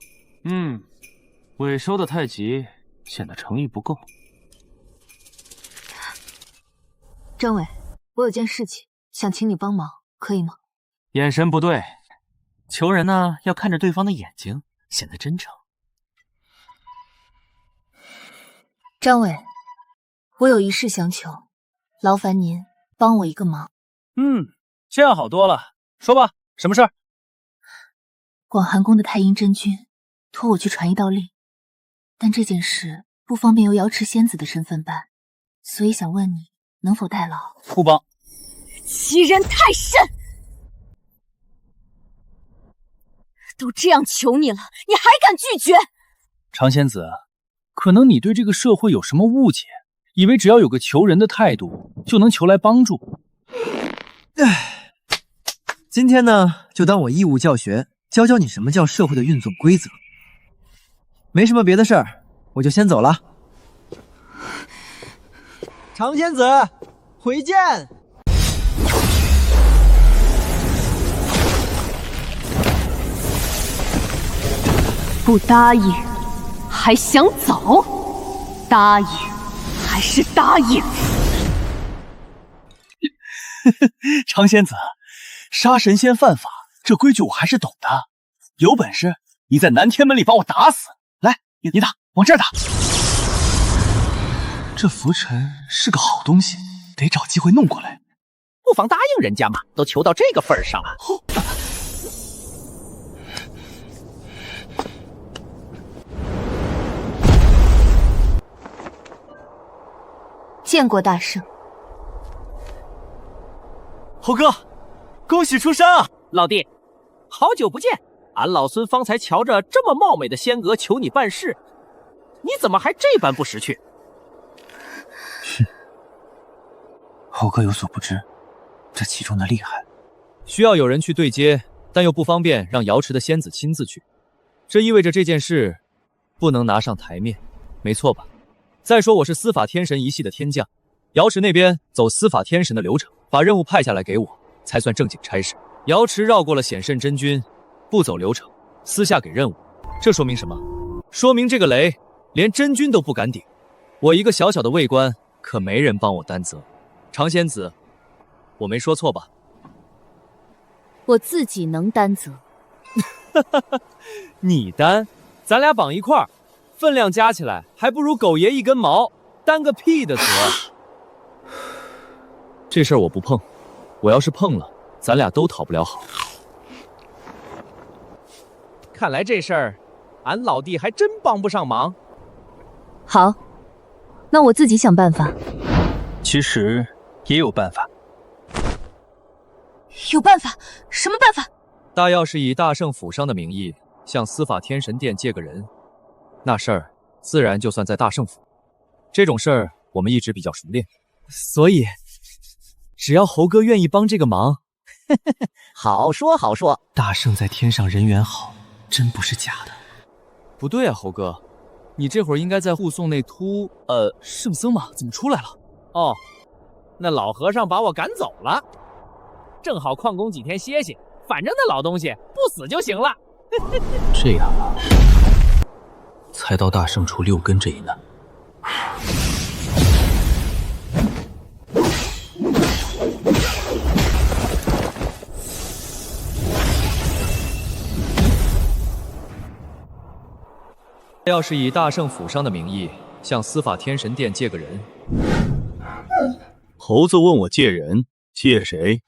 尾收的太急，显得诚意不够。张伟，我有件事情想请你帮忙，可以吗？眼神不对，求人呢要看着对方的眼睛，显得真诚。张伟，我有一事相求，劳烦您帮我一个忙。这样好多了，说吧，什么事儿？广寒宫的太阴真君托我去传一道令，但这件事不方便由瑶池仙子的身份办，所以想问你能否代劳？不帮。欺人太甚！都这样求你了，你还敢拒绝？常仙子，可能你对这个社会有什么误解，以为只要有个求人的态度，就能求来帮助。今天呢，就当我义务教学，教教你什么叫社会的运作规则。没什么别的事儿，我就先走了。常仙子，回见。不答应，还想走？答应，还是答应？常仙子，杀神仙犯法，这规矩我还是懂的。有本事你在南天门里把我打死！来，你打，往这儿打。这拂尘是个好东西，得找机会弄过来。不妨答应人家嘛，都求到这个份上了。见过大圣。猴哥，恭喜出山啊！老弟，好久不见，俺老孙方才瞧着这么貌美的仙娥求你办事，你怎么还这般不识趣？猴哥有所不知，这其中的厉害。需要有人去对接，但又不方便让瑶池的仙子亲自去。这意味着这件事不能拿上台面，没错吧？再说我是司法天神一系的天将，瑶池那边走司法天神的流程，把任务派下来给我，才算正经差事。瑶池绕过了显圣真君，不走流程，私下给任务，这说明什么？说明这个雷连真君都不敢顶，我一个小小的卫官，可没人帮我担责。长仙子，我没说错吧？我自己能担责。你担？咱俩绑一块儿，分量加起来还不如狗爷一根毛，担个屁的责！这事儿我不碰，我要是碰了，咱俩都讨不了好。看来这事儿，俺老弟还真帮不上忙。好，那我自己想办法。其实也有办法。有办法？什么办法？大要是以大圣府上的名义向司法天神殿借个人，那事儿自然就算在大圣府。这种事儿我们一直比较熟练，所以只要猴哥愿意帮这个忙，好说好说。大圣在天上人缘好，真不是假的。不对啊，猴哥，你这会儿应该在护送那秃圣僧嘛，怎么出来了？哦，那老和尚把我赶走了，正好旷工几天歇歇，反正那老东西不死就行了。这样啊，才到大圣处6根这一难。要是以大圣府上的名义向司法天神殿借个人，猴子问我借人，借谁？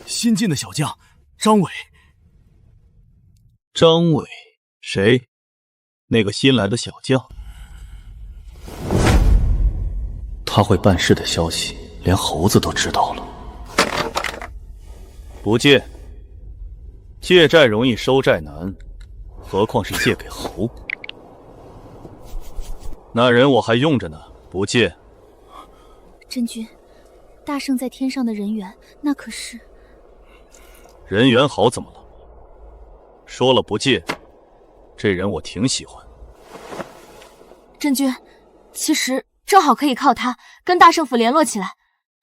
新进的小将张伟。张伟？谁？那个新来的小将？他会办事的消息，连猴子都知道了。不借，借债容易收债难，何况是借给猴。那人我还用着呢，不借。真君，大圣在天上的人缘，那可是……人缘好怎么了？说了不借，这人我挺喜欢。真君，其实正好可以靠他跟大圣府联络起来，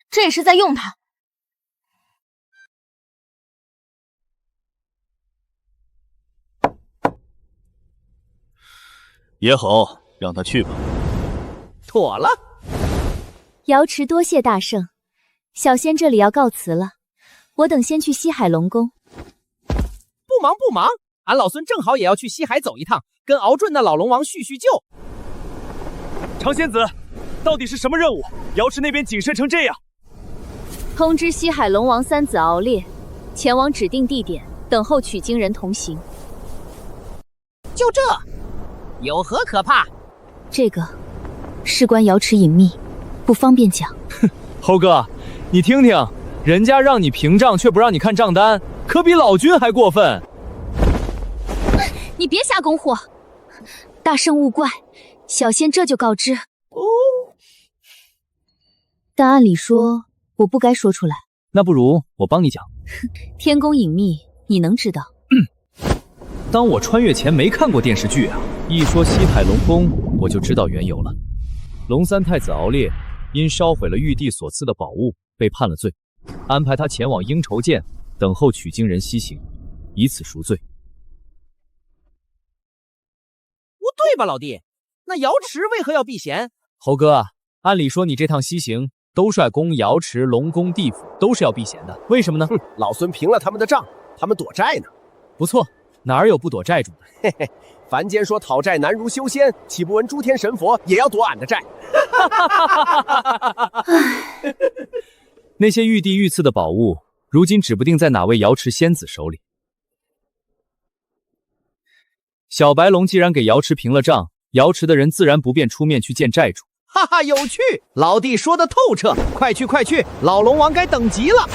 这也是在用他。也好，让他去吧。妥了。瑶池多谢大圣，小仙这里要告辞了，我等先去西海龙宫。不忙不忙，俺老孙正好也要去西海走一趟，跟敖俊那老龙王叙叙旧。长仙子，到底是什么任务？瑶池那边谨慎成这样。通知西海龙王三子敖烈，前往指定地点，等候取经人同行。就这，有何可怕？这个事关瑶池隐秘，不方便讲。哼，猴哥，你听听，人家让你平账，却不让你看账单，可比老君还过分。你别瞎拱火，大圣勿怪，小仙这就告知。哦，但按理说我不该说出来。那不如我帮你讲。天宫隐秘，你能知道？当我穿越前没看过电视剧啊，一说西海龙宫，我就知道缘由了。龙三太子敖烈因烧毁了玉帝所赐的宝物，被判了罪，安排他前往鹰愁涧等候取经人西行，以此赎罪。不对吧，老弟？那瑶池为何要避嫌？猴哥，按理说你这趟西行，兜率宫、瑶池、龙宫、地府都是要避嫌的，为什么呢？老孙平了他们的账，他们躲债呢。不错，哪儿有不躲债主的？嘿嘿，凡间说讨债难如修仙，岂不闻诸天神佛也要躲俺的债？那些玉帝御赐的宝物，如今指不定在哪位瑶池仙子手里。小白龙既然给瑶池平了账，瑶池的人自然不便出面去见债主。哈哈，有趣！老弟说的透彻，快去快去，老龙王该等急了。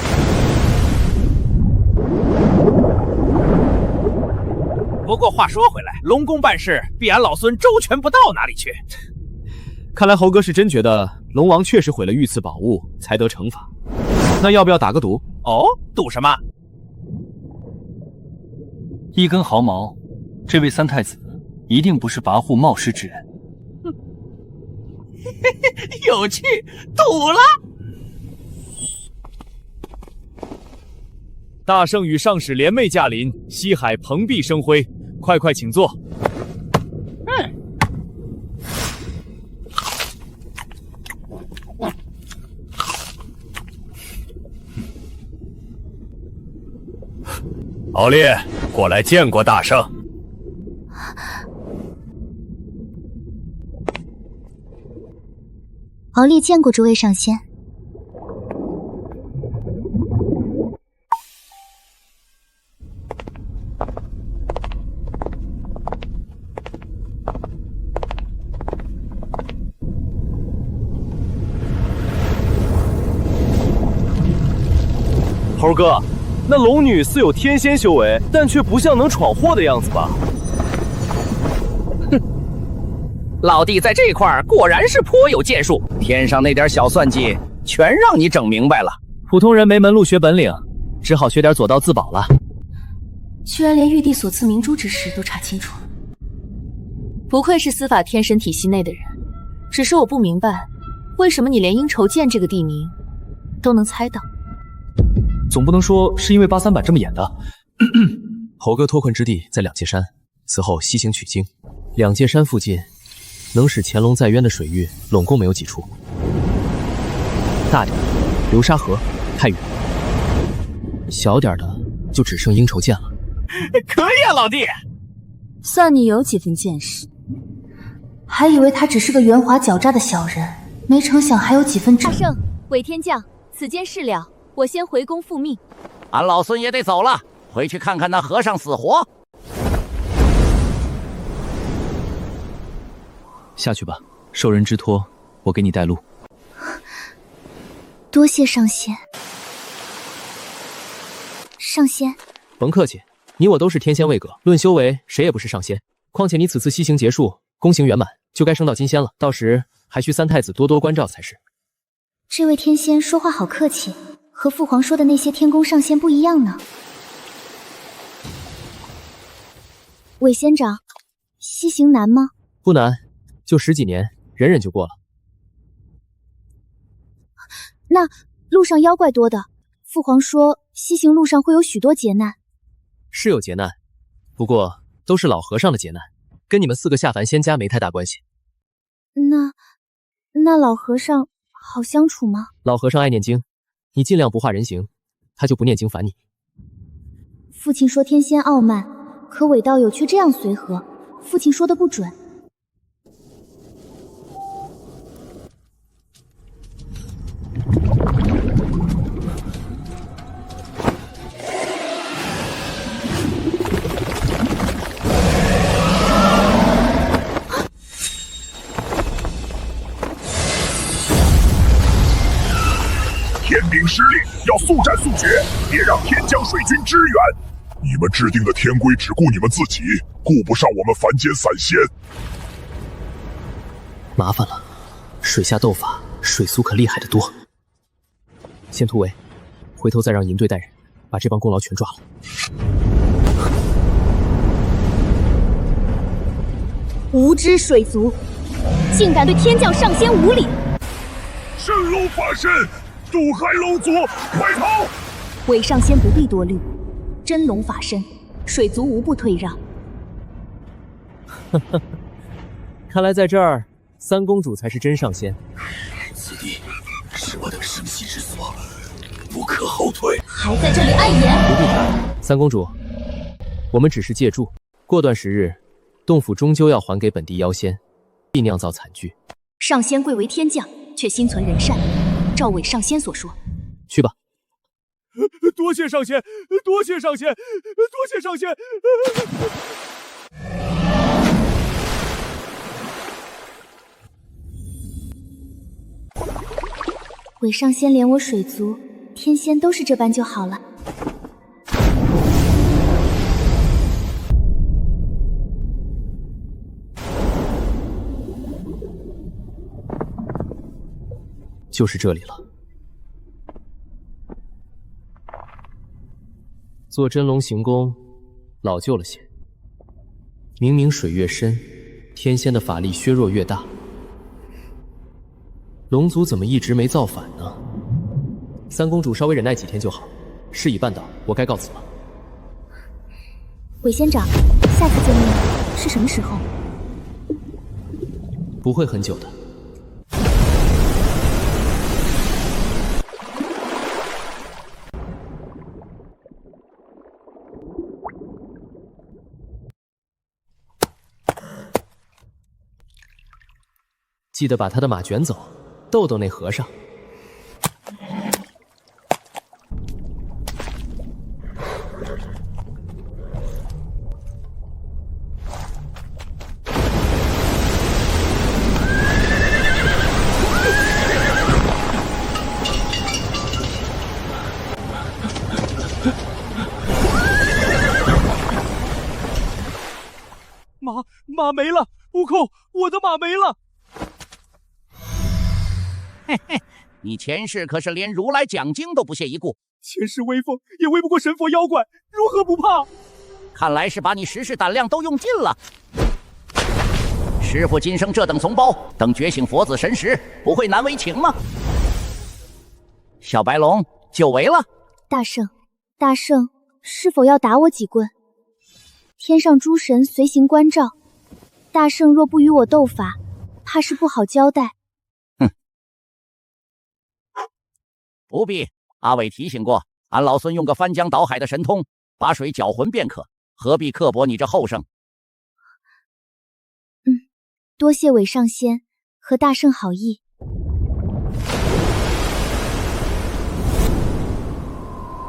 不过话说回来，龙宫办事比俺老孙周全不到哪里去。看来猴哥是真觉得龙王确实毁了御赐宝物，才得惩罚。那要不要打个赌？哦，赌什么？一根毫毛，这位三太子一定不是跋扈冒失之人。有趣，赌了。大圣与上使联袂驾临，西海蓬荜生辉，快快请坐。敖烈，过来见过大圣。敖烈见过诸位上仙。猴哥，那龙女似有天仙修为，但却不像能闯祸的样子吧？哼，老弟在这块果然是颇有建树，天上那点小算计全让你整明白了。普通人没门路学本领，只好学点左道自保了。居然连玉帝所赐明珠之事都查清楚，不愧是司法天神体系内的人。只是我不明白，为什么你连鹰愁涧这个地名都能猜到？总不能说是因为83版这么演的。猴哥脱困之地在两界山，此后西行取经。两界山附近能使潜龙在渊的水域拢共没有几处，大点流沙河太远，小点的就只剩鹰愁涧了。可以啊，老弟，算你有几分见识。还以为他只是个圆滑狡诈的小人，没成想还有几分大圣，伪天将，此间事了，我先回宫复命。俺老孙也得走了，回去看看那和尚死活。下去吧，受人之托，我给你带路。多谢上仙。上仙，甭客气，你我都是天仙位格，论修为，谁也不是上仙。况且你此次西行结束，功行圆满，就该升到金仙了。到时还需三太子多多关照才是。这位天仙说话好客气，和父皇说的那些天宫上仙不一样呢。韦仙长，西行难吗？不难，就10几年，忍忍就过了。那路上妖怪多的，父皇说西行路上会有许多劫难。是有劫难，不过都是老和尚的劫难，跟你们4个下凡仙家没太大关系。那老和尚好相处吗？老和尚爱念经，你尽量不化人形，他就不念经烦你。父亲说天仙傲慢，可韦道友却这样随和，父亲说的不准。天兵失令，要速战速决，别让天降水军支援。你们制定的天规只顾你们自己，顾不上我们凡间散仙。麻烦了，水下斗法，水族可厉害得多。先突围，回头再让银队带人把这帮功劳全抓了。无知水族，竟敢对天降上仙无礼！神龙法身，渡海龙族，快逃！韦上仙不必多虑，真龙法身，水族无不退让。看来在这儿，三公主才是真上仙。此地是我的生息之所，不可后退。还在这里碍眼？不必，三公主，我们只是借住，过段时日，洞府终究要还给本地妖仙，必酿造惨剧。上仙贵为天降，却心存人善，照韦上仙所说，去吧。多谢上仙，多谢上仙，多谢上仙。韦上仙连我水族、天仙都是这般就好了。就是这里了。做真龙行宫老旧了些，明明水越深，天仙的法力削弱越大。龙族怎么一直没造反呢？三公主稍微忍耐几天就好，事已办到，我该告辞了。韦仙长，下次见面是什么时候？不会很久的。记得把他的马卷走，逗逗那和尚。马没了！悟空，我的马没了！嘿嘿，你前世可是连如来讲经都不屑一顾，前世威风也威不过神佛妖怪，如何不怕？看来是把你识事胆量都用尽了。师父今生这等怂包，等觉醒佛子神识，不会难为情吗？小白龙久违了。大圣，大圣是否要打我几棍？天上诸神随行关照，大圣若不与我斗法，怕是不好交代。哼，不必。阿伟提醒过，俺老孙用个翻江倒海的神通，把水搅浑便可，何必刻薄你这后生？多谢韦上仙和大圣好意。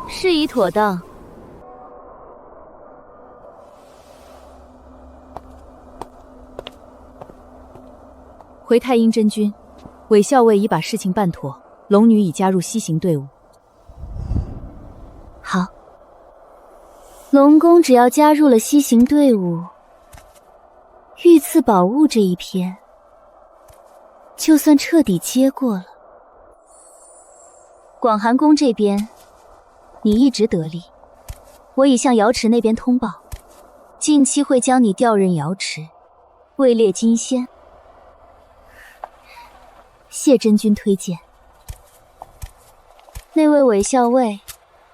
事已妥当。回太阴真君，韦校尉已把事情办妥，龙女已加入西行队伍。好，龙宫只要加入了西行队伍，御赐宝物这一篇，就算彻底接过了。广寒宫这边，你一直得力，我已向瑶池那边通报，近期会将你调任瑶池，位列金仙。谢真君推荐。那位韦校尉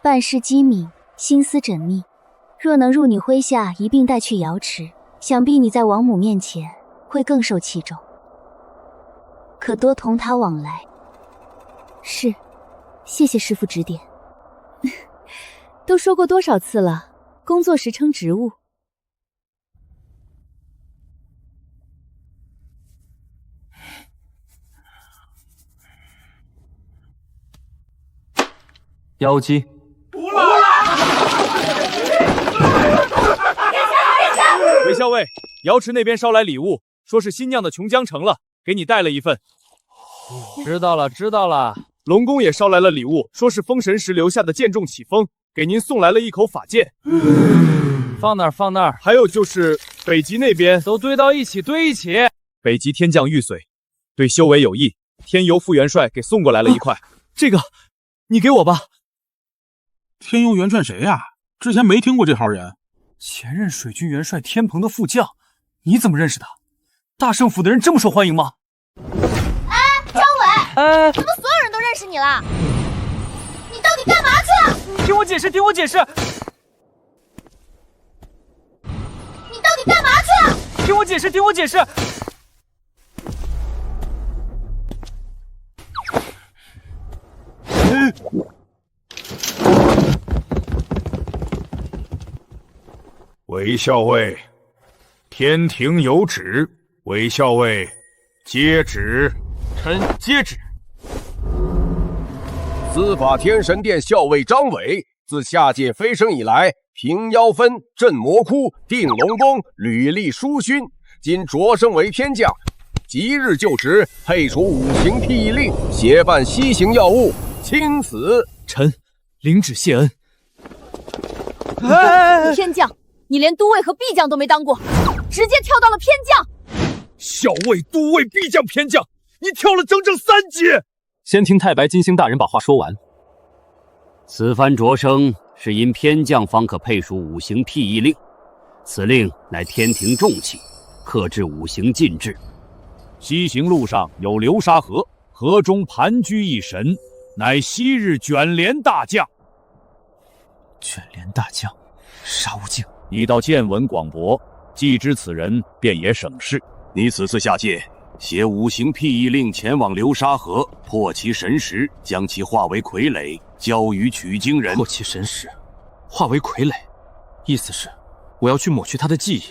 办事机敏，心思缜密，若能入你麾下一并带去瑶池，想必你在王母面前会更受器重，可多同他往来。是，谢谢师父指点。都说过多少次了，工作时称职务。妖姬，韦校尉，瑶池那边捎来礼物，说是新酿的琼浆成了，给你带了一份。知道了，知道了。龙宫也捎来了礼物，说是封神时留下的剑重起风，给您送来了一口法剑。放那儿，放那儿。还有就是北极那边都堆到一起，堆一起。北极天降玉髓，对修为有益，天游副元帅给送过来了一块。这个，你给我吧。天游元帅谁呀？之前没听过这号人。前任水军元帅天蓬的副将，你怎么认识他？大圣府的人这么受欢迎吗？张伟，怎么所有人都认识你了？你到底干嘛去了？听我解释，听我解释。你到底干嘛去了？听我解释，听我解释。韦校尉，天庭有旨，韦校尉接旨。臣接旨。司法天神殿校尉张伟，自下界飞升以来，平妖分、镇魔窟、定龙宫，屡立殊勋，今擢升为偏将，即日就职，配属五行辟役令，协办西行要务，钦此。臣领旨谢恩。天将，你连都尉和裨将都没当过，直接跳到了偏将。校尉、都尉、裨将、偏将，你跳了整整3阶。先听太白金星大人把话说完。此番擢升是因偏将方可配属五行辟役令，此令乃天庭重器，克制五行禁制。西行路上有流沙河，河中盘踞一神，乃昔日卷帘大将。卷帘大将沙悟净，你到见闻广博，既知此人，便也省事。你此次下界，携五行辟易令前往流沙河，破其神识，将其化为傀儡，交于取经人。破其神识，化为傀儡，意思是我要去抹去他的记忆。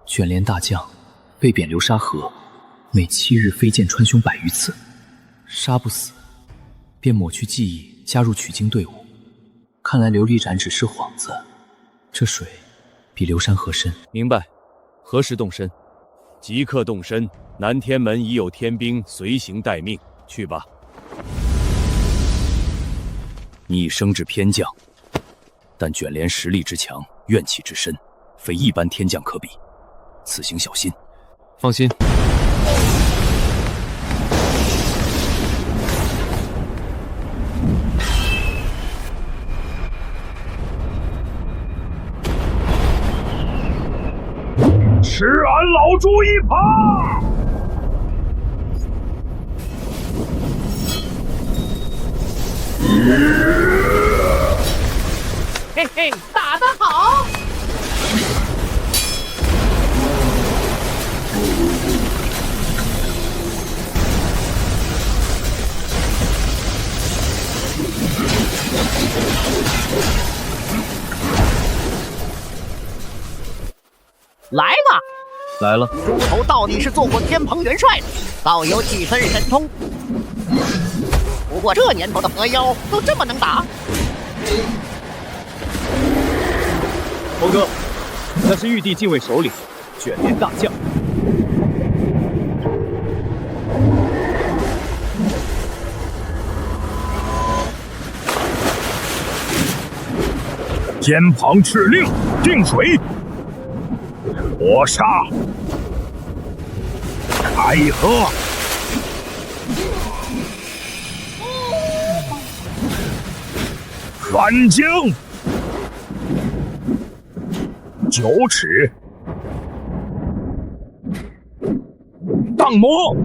卷帘大将被贬流沙河，每7日飞剑穿胸100余次，杀不死，便抹去记忆，加入取经队伍。看来琉璃盏只是幌子，这水比流山河深。明白。何时动身？即刻动身。南天门已有天兵随行待命，去吧。你升至偏将，但卷帘实力之强，怨气之深，非一般天将可比。此行小心。放心。吃俺老朱一耙！嘿嘿，打得好！来了，来了。猪头到底是做过天蓬元帅的，倒有几分神通。不过这年头的河妖都这么能打。猴哥，那是玉帝禁卫首领卷帘大将。肩膀敕令，定水，火杀，开河，翻江，9尺，荡魔。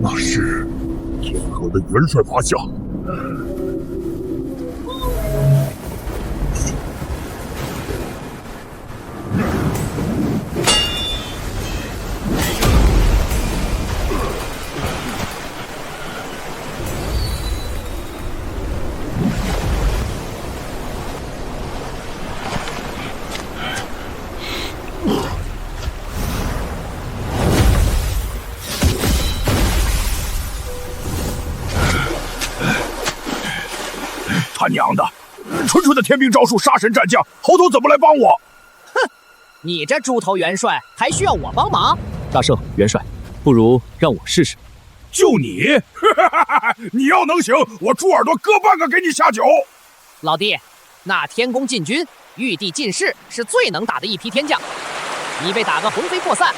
那是天河的元帅发下。他娘的，纯纯的天兵招数，杀神战将，猴头怎么来帮我？哼，你这猪头元帅还需要我帮忙？大圣，元帅，不如让我试试。就你，你要能行，我猪耳朵割半个给你下酒。老弟，那天宫禁军、玉帝进士是最能打的一批天将，你被打个魂飞魄散，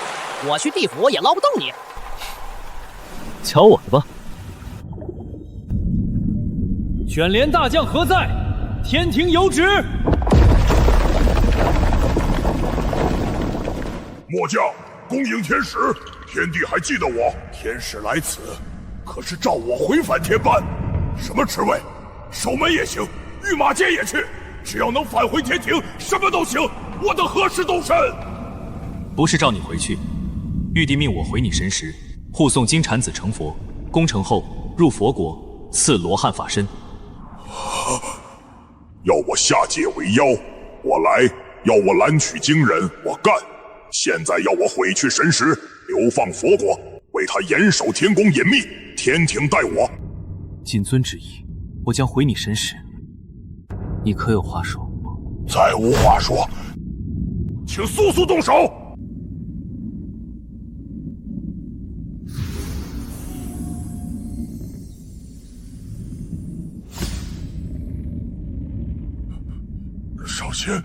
我去地府也捞不动你。瞧我的吧！卷帘大将何在？天庭有旨。末将恭迎天使，天帝还记得我。天使来此，可是召我回返天班。什么职位？守门也行，御马监也去，只要能返回天庭，什么都行。我等何时动身？不是召你回去，玉帝命我回你神识，护送金蝉子成佛，功成后入佛国，赐罗汉法身。要我下界为妖，我来；要我揽取经人，我干。现在要我毁去神识，流放佛国，为他严守天宫隐秘，天庭待我。谨遵旨意，我将回你神识。你可有话说？再无话说，请速速动手。少仙，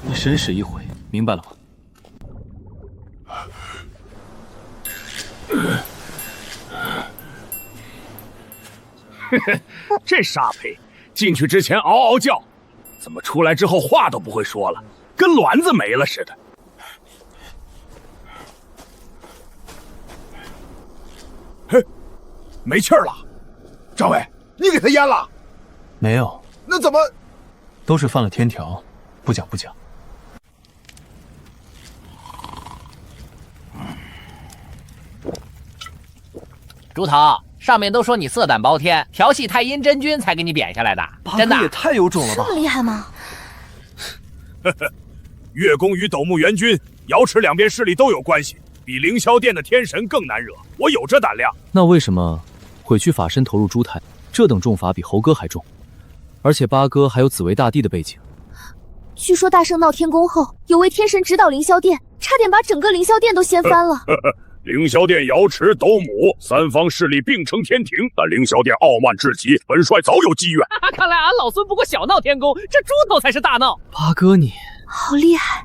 你神识一回，明白了吗？这沙胚进去之前嗷嗷叫，怎么出来之后话都不会说了，跟卵子没了似的。嘿，没气儿了。张伟，你给他淹了？没有。那怎么？都是犯了天条，不讲不讲。猪头，上面都说你色胆包天，调戏太阴真君才给你贬下来的，真的也太有种了吧！这么厉害吗？月宫与斗木元君、瑶池两边势力都有关系，比凌霄殿的天神更难惹。我有这胆量。那为什么毁去法身投入猪胎？这等重罚比猴哥还重，而且八哥还有紫薇大帝的背景。据说大圣闹天宫后，有位天神指导凌霄殿，差点把整个凌霄殿都掀翻了。凌霄殿、瑶池、斗母三方势力并称天庭，但凌霄殿傲慢至极，本帅早有积怨。看来俺老孙不过小闹天宫，这猪头才是大闹。八哥你好厉害！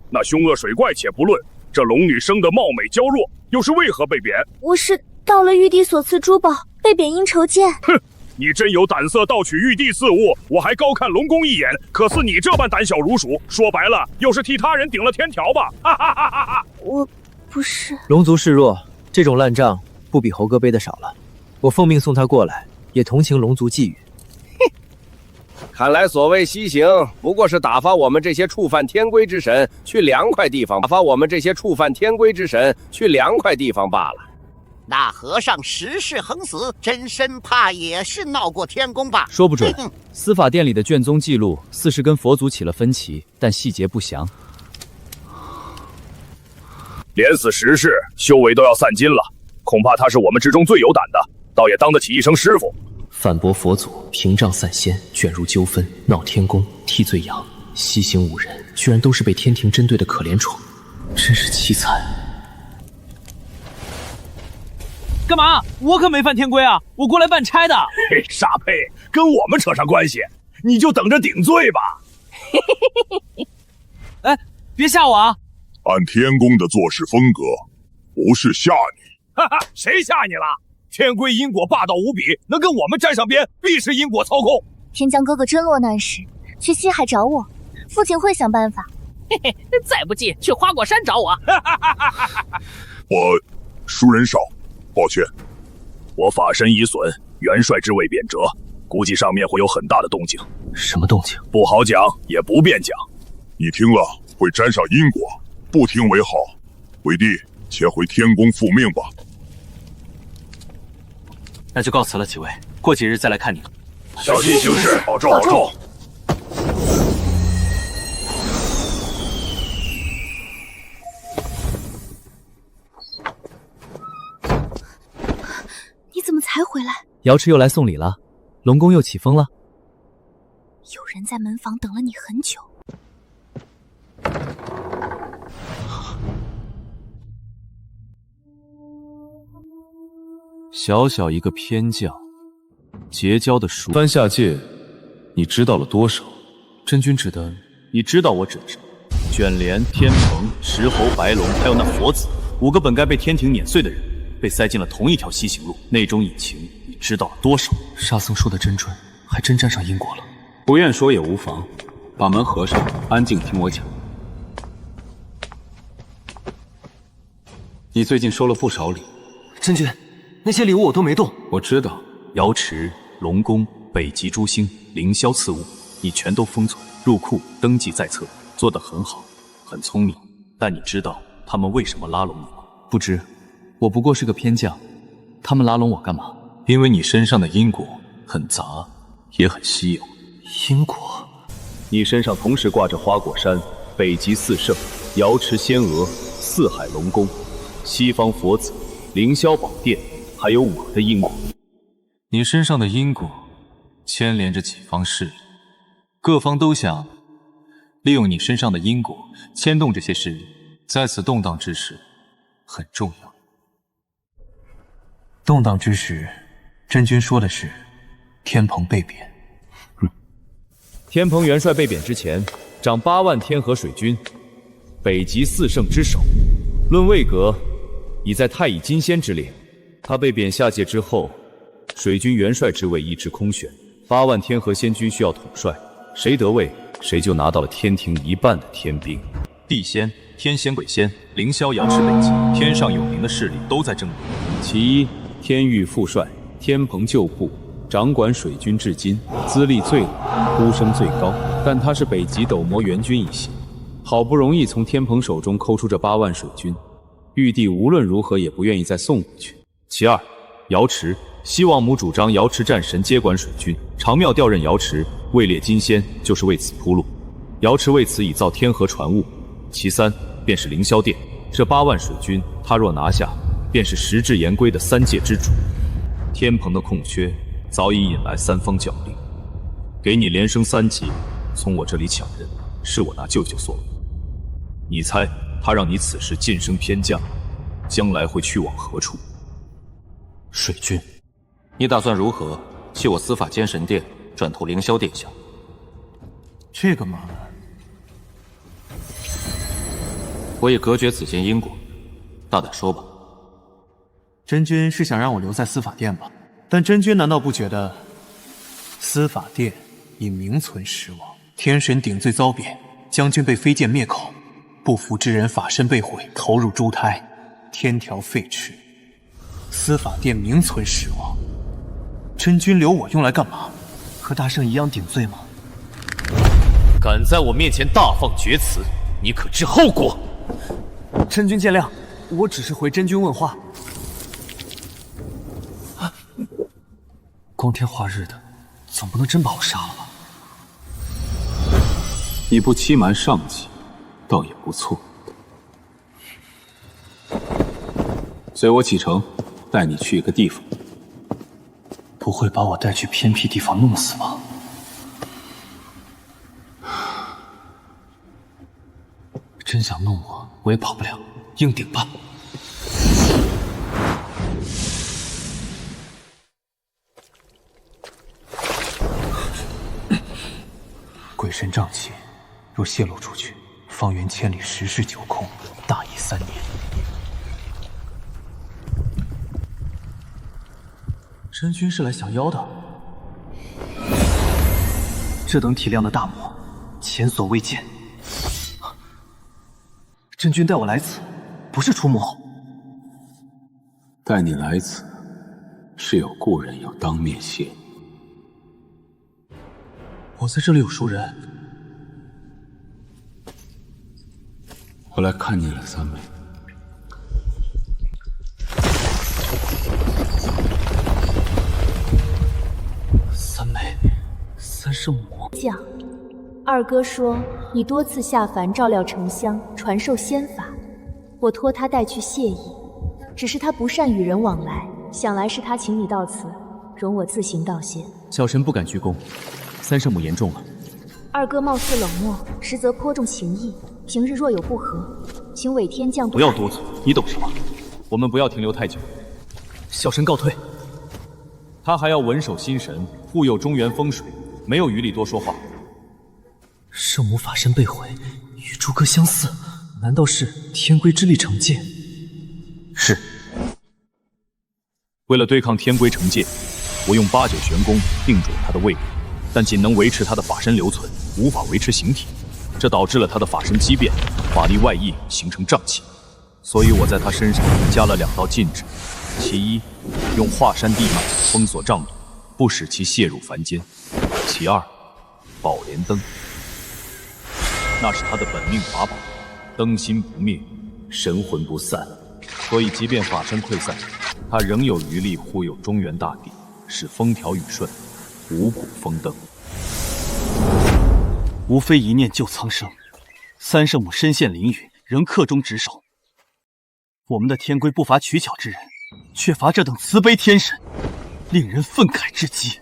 那凶恶水怪且不论，这龙女生的貌美娇弱，又是为何被贬？我是盗了玉帝所赐珠宝，被贬因仇剑。哼！你真有胆色盗取玉帝赐物，我还高看龙宫一眼。可似你这般胆小如鼠，说白了，又是替他人顶了天条吧？哈哈哈哈哈！我不是。龙族示弱，这种烂账不比猴哥背的少了。我奉命送他过来，也同情龙族际遇。看来所谓西行，不过是打发我们这些触犯天规之神去凉快地方，罢了。那和尚时势横死，真身怕也是闹过天宫吧？说不准。司法殿里的卷宗记录似是跟佛祖起了分歧，但细节不详。连死十世，修为都要散尽了，恐怕他是我们之中最有胆的，倒也当得起一声师傅。反驳佛祖，屏障散仙，卷入纠纷，闹天宫，替罪羊，西行5人，居然都是被天庭针对的可怜虫，真是凄惨。干嘛？我可没犯天规啊！我过来办差的。嘿，傻胚，跟我们扯上关系，你就等着顶罪吧。哎，别吓我啊！按天宫的做事风格，不是吓你。哈哈，谁吓你了？天规因果霸道无比，能跟我们站上边，必是因果操控。天江哥哥真落难时，去西海找我，父亲会想办法。嘿嘿，再不济去花果山找我。我熟人少。抱歉，我法身已损，元帅之位贬谪，估计上面会有很大的动静。什么动静？不好讲，也不便讲。你听了会沾上因果，不听为好。为帝，且回天宫复命吧。那就告辞了，几位，过几日再来看你。小心行事，保重，保重。你怎么才回来？瑶池又来送礼了，龙宫又起风了。有人在门房等了你很久。小小一个偏将，结交的熟。番下界，你知道了多少？真君指的，你知道我指的什么？卷帘、天蓬、石猴、白龙，还有那佛子，5个本该被天庭碾碎的人，被塞进了同一条西行路，内中隐情，你知道了多少？沙僧说的真准，还真沾上因果了。不愿说也无妨，把门合上，安静听我讲。你最近收了不少礼，真君。那些礼物我都没动。我知道，瑶池、龙宫、北极诸星、凌霄赐物，你全都封存入库，登记在册，做得很好，很聪明。但你知道他们为什么拉拢你吗？不知，我不过是个偏将，他们拉拢我干嘛？因为你身上的因果很杂，也很稀有。因果？你身上同时挂着花果山、北极四圣、瑶池仙娥、四海龙宫、西方佛子、凌霄宝殿。还有我的因果，你身上的因果牵连着几方势力，各方都想利用你身上的因果牵动这些势力。在此动荡之时，很重要。动荡之时，真君说的是天蓬被贬。天蓬元帅被贬之前，掌8万天河水军，北极4圣之首。论位格，已在太乙金仙之列。他被贬下界之后，水军元帅之位一直空悬，8万天河仙军需要统帅，谁得位，谁就拿到了天庭一半的天兵。地仙、天仙、鬼仙、凌霄、瑶池、北极，天上有名的势力都在争夺。其一，天域副帅天蓬旧部，掌管水军至今，资历最老，呼声最高。但他是北极斗魔元军一系，好不容易从天蓬手中抠出这8万水军，玉帝无论如何也不愿意再送回去。其二，瑶池，西王母主张瑶池战神接管水军，长庙调任瑶池，位列金仙就是为此铺路。瑶池为此已造天河传物。其三，便是凌霄殿，这8万水军，他若拿下，便是实至言归的3界之主。天蓬的空缺早已引来3方角力，给你连升3级，从我这里抢人，是我拿舅舅所为。你猜他让你此时晋升偏将，将来会去往何处？水军，你打算如何弃我司法监神殿，转投凌霄殿下？这个嘛，我已隔绝此间因果，大胆说吧。真君是想让我留在司法殿吧？但真君难道不觉得司法殿已名存实亡？天神顶罪遭贬，将军被飞剑灭口，不服之人法身被毁，投入猪胎，天条废弛。司法殿名存实亡，真君留我用来干嘛？和大圣一样顶罪吗？敢在我面前大放厥词，你可知后果？真君见谅，我只是回真君问话。光天化日的，总不能真把我杀了吧？你不欺瞒上级，倒也不错。随我启程，带你去一个地方。不会把我带去偏僻地方弄死吧？真想弄我，我也跑不了，硬顶吧。鬼神瘴气，若泄露出去，方圆千里十室九空，大疫3年。真君是来降妖的，这等体量的大魔，前所未见。真君带我来此，不是出谋。带你来此，是有故人要当面谢你。我在这里有熟人。我来看你了，三妹。三妹，三圣母。将，二哥说你多次下凡照料城乡，传授仙法，我托他带去谢意。只是他不善与人往来，想来是他请你到此，容我自行道谢。小神不敢鞠躬。三圣母言重了。二哥貌似冷漠，实则颇重情义。平日若有不和，请韦天将不要多嘴，你懂什么？我们不要停留太久。小神告退。他还要稳守心神，护佑中原风水，没有余力多说话。圣母法身被毁，与诸葛相似，难道是天规之力惩戒？是。为了对抗天规惩戒，我用8、9玄功定住了他的位置，但仅能维持他的法身留存，无法维持形体，这导致了他的法身畸变，法力外溢，形成瘴气。所以我在他身上加了2道禁制：其一，用华山地脉封锁瘴毒，不使其泄入凡间；其二，宝莲灯，那是他的本命法宝，灯心不灭，神魂不散，所以即便法身溃散，他仍有余力护佑中原大地，使风调雨顺，五谷丰登。无非一念救苍生，三圣母身陷囹圄，仍恪忠职守。我们的天规不乏取巧之人，却乏这等慈悲天神，令人愤慨至极。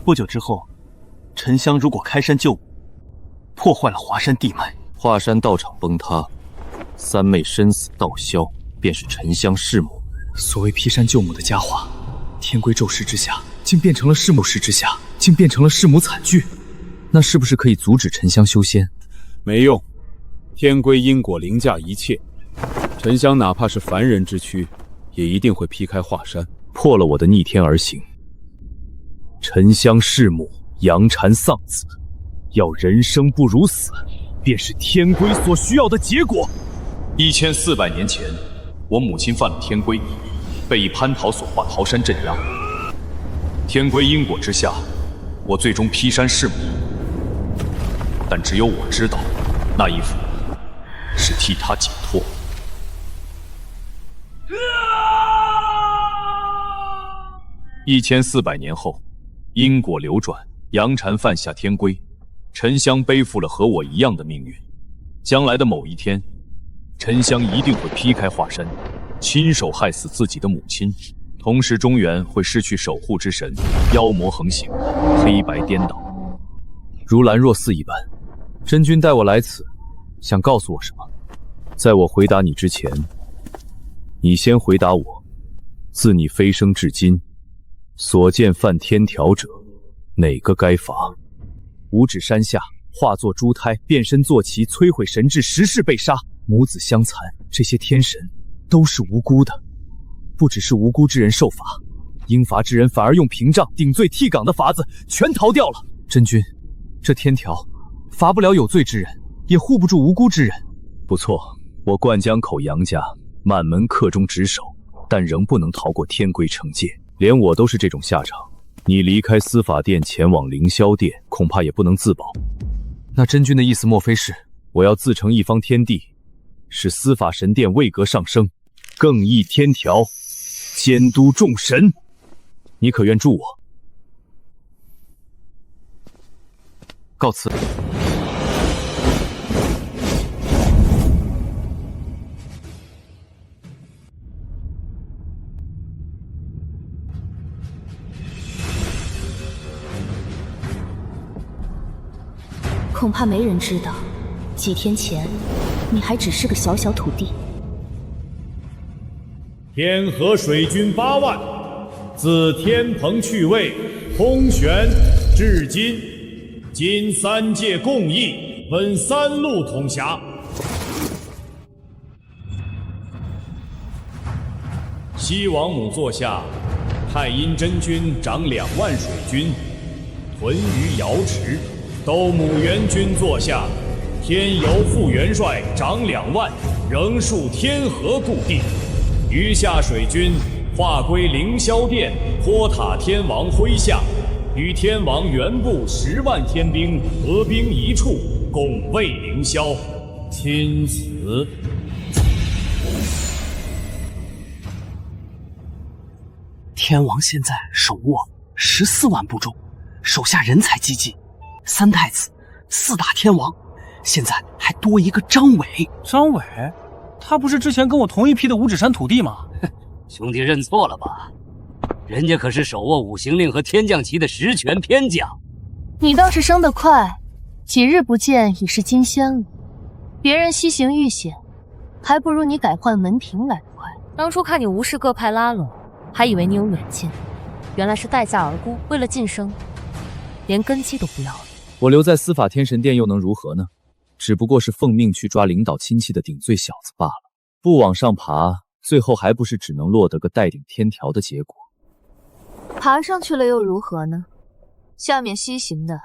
不久之后，沉香如果开山救母，破坏了华山地脉，华山道场崩塌，三妹身死道消，便是沉香弑母。所谓劈山救母的佳话，天龟骤逝之下，竟变成了弑母之下，竟变成了弑母惨剧。那是不是可以阻止沉香修仙？没用，天龟因果凌驾一切。沉香哪怕是凡人之躯，也一定会劈开华山，破了我的逆天而行。沉香弑母，杨禅丧子，要人生不如死，便是天龟所需要的结果。1400年前，我母亲犯了天龟，被以蟠桃所化桃山镇压。天龟因果之下，我最终劈山弑母。但只有我知道，那一斧是替他解脱。1400年后，因果流转，杨禅犯下天龟，沉香背负了和我一样的命运。将来的某一天，沉香一定会劈开华山，亲手害死自己的母亲，同时中原会失去守护之神，妖魔横行，黑白颠倒，如兰若寺一般。真君带我来此，想告诉我什么？在我回答你之前，你先回答我：自你飞升至今，所见犯天条者，哪个该罚？五指山下化作猪胎，变身坐骑，摧毁神智，10世被杀，母子相残，这些天神都是无辜的。不只是无辜之人受罚，应罚之人反而用屏障、顶罪、替岗的法子全逃掉了。真君，这天条罚不了有罪之人，也护不住无辜之人。不错，我灌江口杨家满门课中职守，但仍不能逃过天规惩戒，连我都是这种下场。你离开司法殿前往凌霄殿，恐怕也不能自保。那真君的意思莫非是我要自成一方天地，使司法神殿位格上升，更议天条，监督众神？你可愿助我？告辞。恐怕没人知道，几天前你还只是个小小土地。天河水军8万，自天蓬去位，通玄至今，今3界共议，分3路统辖。西王母座下，太阴真君掌2万水军，屯于瑶池。斗母元君座下，天游副元帅掌2万，仍戍天河故地。余下水军划归凌霄殿托塔天王麾下，与天王原部10万天兵合兵一处，共卫凌霄。钦此。天王现在手握14万部众，手下人才济济，3太子，4大天王，现在还多一个张伟。张伟，他不是之前跟我同一批的五指山土地吗？兄弟认错了吧？人家可是手握5行令和天降旗的10权偏将。你倒是升得快，几日不见已是金仙了。别人西行遇险，还不如你改换门庭来得快。当初看你无视各派拉拢，还以为你有远见，原来是待价而沽，为了晋升，连根基都不要了。我留在司法天神殿又能如何呢？只不过是奉命去抓领导亲戚的顶罪小子罢了。不往上爬，最后还不是只能落得个带顶天条的结果。爬上去了又如何呢？下面西行的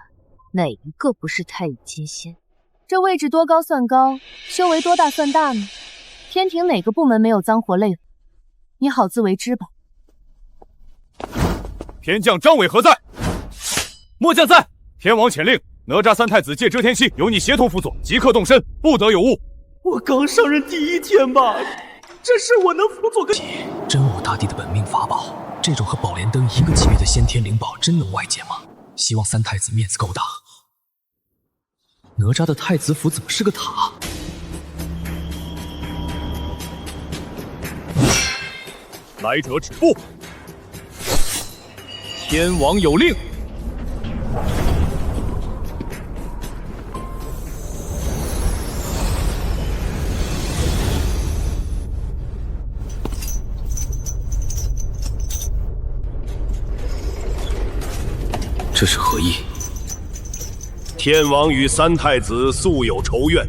哪一个不是太乙金仙？这位置多高算高，修为多大算大呢？天庭哪个部门没有脏活累活？你好自为之吧。天将张伟何在？末将在。天王遣令，哪吒3太子借遮天息，由你协同辅佐，即刻动身，不得有误。我刚上任第1天吧，这事我能辅佐个？真武大帝的本命法宝，这种和宝莲灯一个级别的先天灵宝，真能外借吗？希望3太子面子够大。哪吒的太子府怎么是个塔？来者止步！天王有令。这是何意？天王与三太子素有仇怨，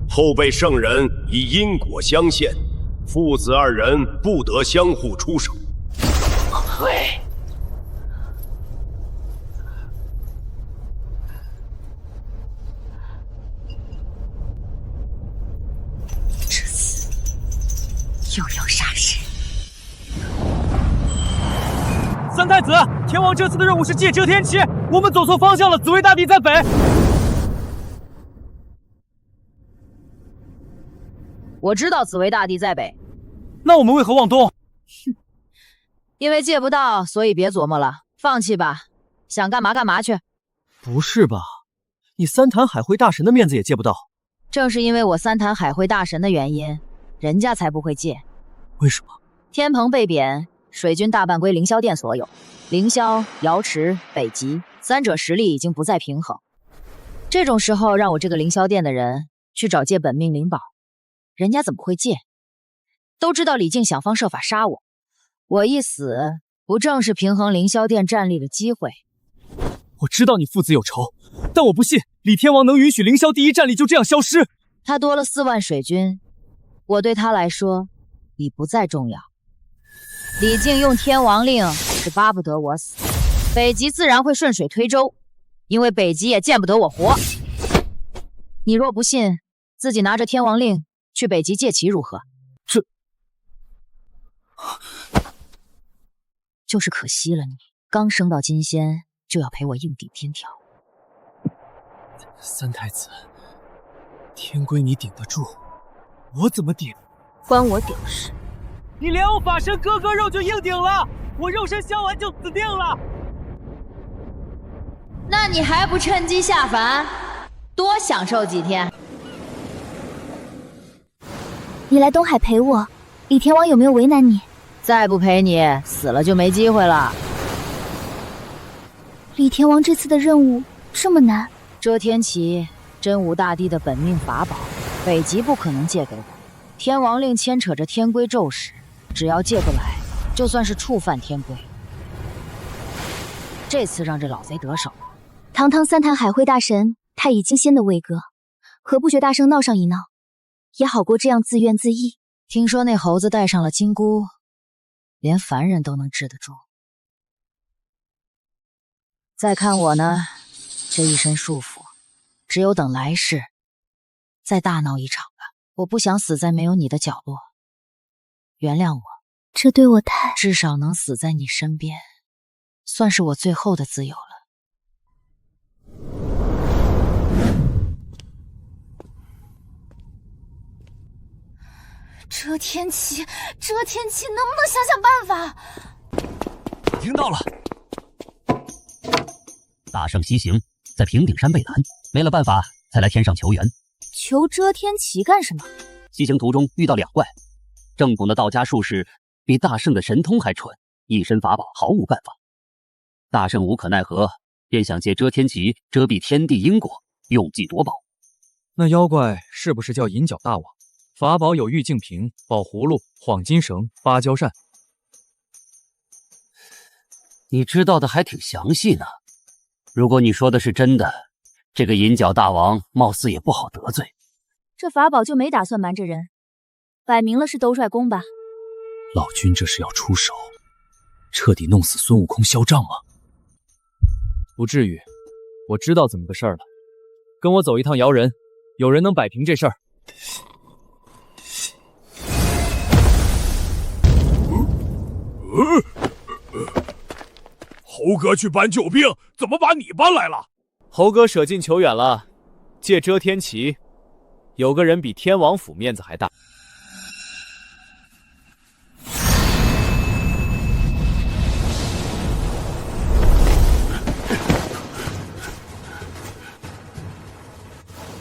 后被圣人以因果相限，父子二人不得相互出手。喂，这次又要杀人。三太子，天王这次的任务是借遮天旗，我们走错方向了，紫薇大帝在北。我知道紫薇大帝在北，那我们为何往东？因为借不到，所以别琢磨了，放弃吧，想干嘛干嘛去。不是吧？你三坛海会大神的面子也借不到？正是因为我三坛海会大神的原因，人家才不会借。为什么？天蓬被贬，水军大半归凌霄殿所有，凌霄、瑶池、北极三者实力已经不再平衡。这种时候，让我这个凌霄殿的人去找借本命灵宝，人家怎么会借？都知道李靖想方设法杀我，我一死，不正是平衡凌霄殿战力的机会？我知道你父子有仇，但我不信李天王能允许凌霄第一战力就这样消失。他多了4万水军，我对他来说已不再重要。李靖用天王令是巴不得我死，北极自然会顺水推舟，因为北极也见不得我活。你若不信，自己拿着天王令去北极借旗如何？这就是可惜了你，刚升到金仙就要陪我硬顶天条。三太子，天龟你顶得住，我怎么顶？关我屌事！你连我法身哥哥肉就硬顶了，我肉身消完就死定了。那你还不趁机下凡，多享受几天？你来东海陪我，李天王有没有为难你？再不陪你，死了就没机会了。李天王这次的任务这么难？遮天旗，真武大帝的本命法宝，北极不可能借给我。天王令牵扯着天规咒史，只要借不来，就算是触犯天规。这次让这老贼得手。堂堂三坛海会大神，他已经仙的位格，何不学大圣闹上一闹，也好过这样自怨自艾。听说那猴子带上了金箍，连凡人都能治得住。再看我呢，这一身束缚，只有等来世再大闹一场吧。我不想死在没有你的角落，原谅我。这对我太……至少能死在你身边，算是我最后的自由了。遮天旗，遮天旗，能不能想想办法？听到了。大圣西行，在平顶山被拦，没了办法，才来天上求援。求遮天旗干什么？西行途中遇到2怪，正统的道家术士比大圣的神通还蠢，一身法宝毫无办法。大圣无可奈何，便想借遮天旗遮蔽天地因果，用计夺宝。那妖怪是不是叫银角大王？法宝有玉净瓶、宝葫芦、晃金绳、芭蕉扇。你知道的还挺详细呢。如果你说的是真的，这个银角大王貌似也不好得罪。这法宝就没打算瞒着人，摆明了是兜率宫吧？老君这是要出手，彻底弄死孙悟空销账吗？不至于，我知道怎么个事儿了。跟我走一趟瑶人，有人能摆平这事儿。猴哥去搬救兵，怎么把你搬来了？猴哥舍近求远了，借遮天旗，有个人比天王府面子还大。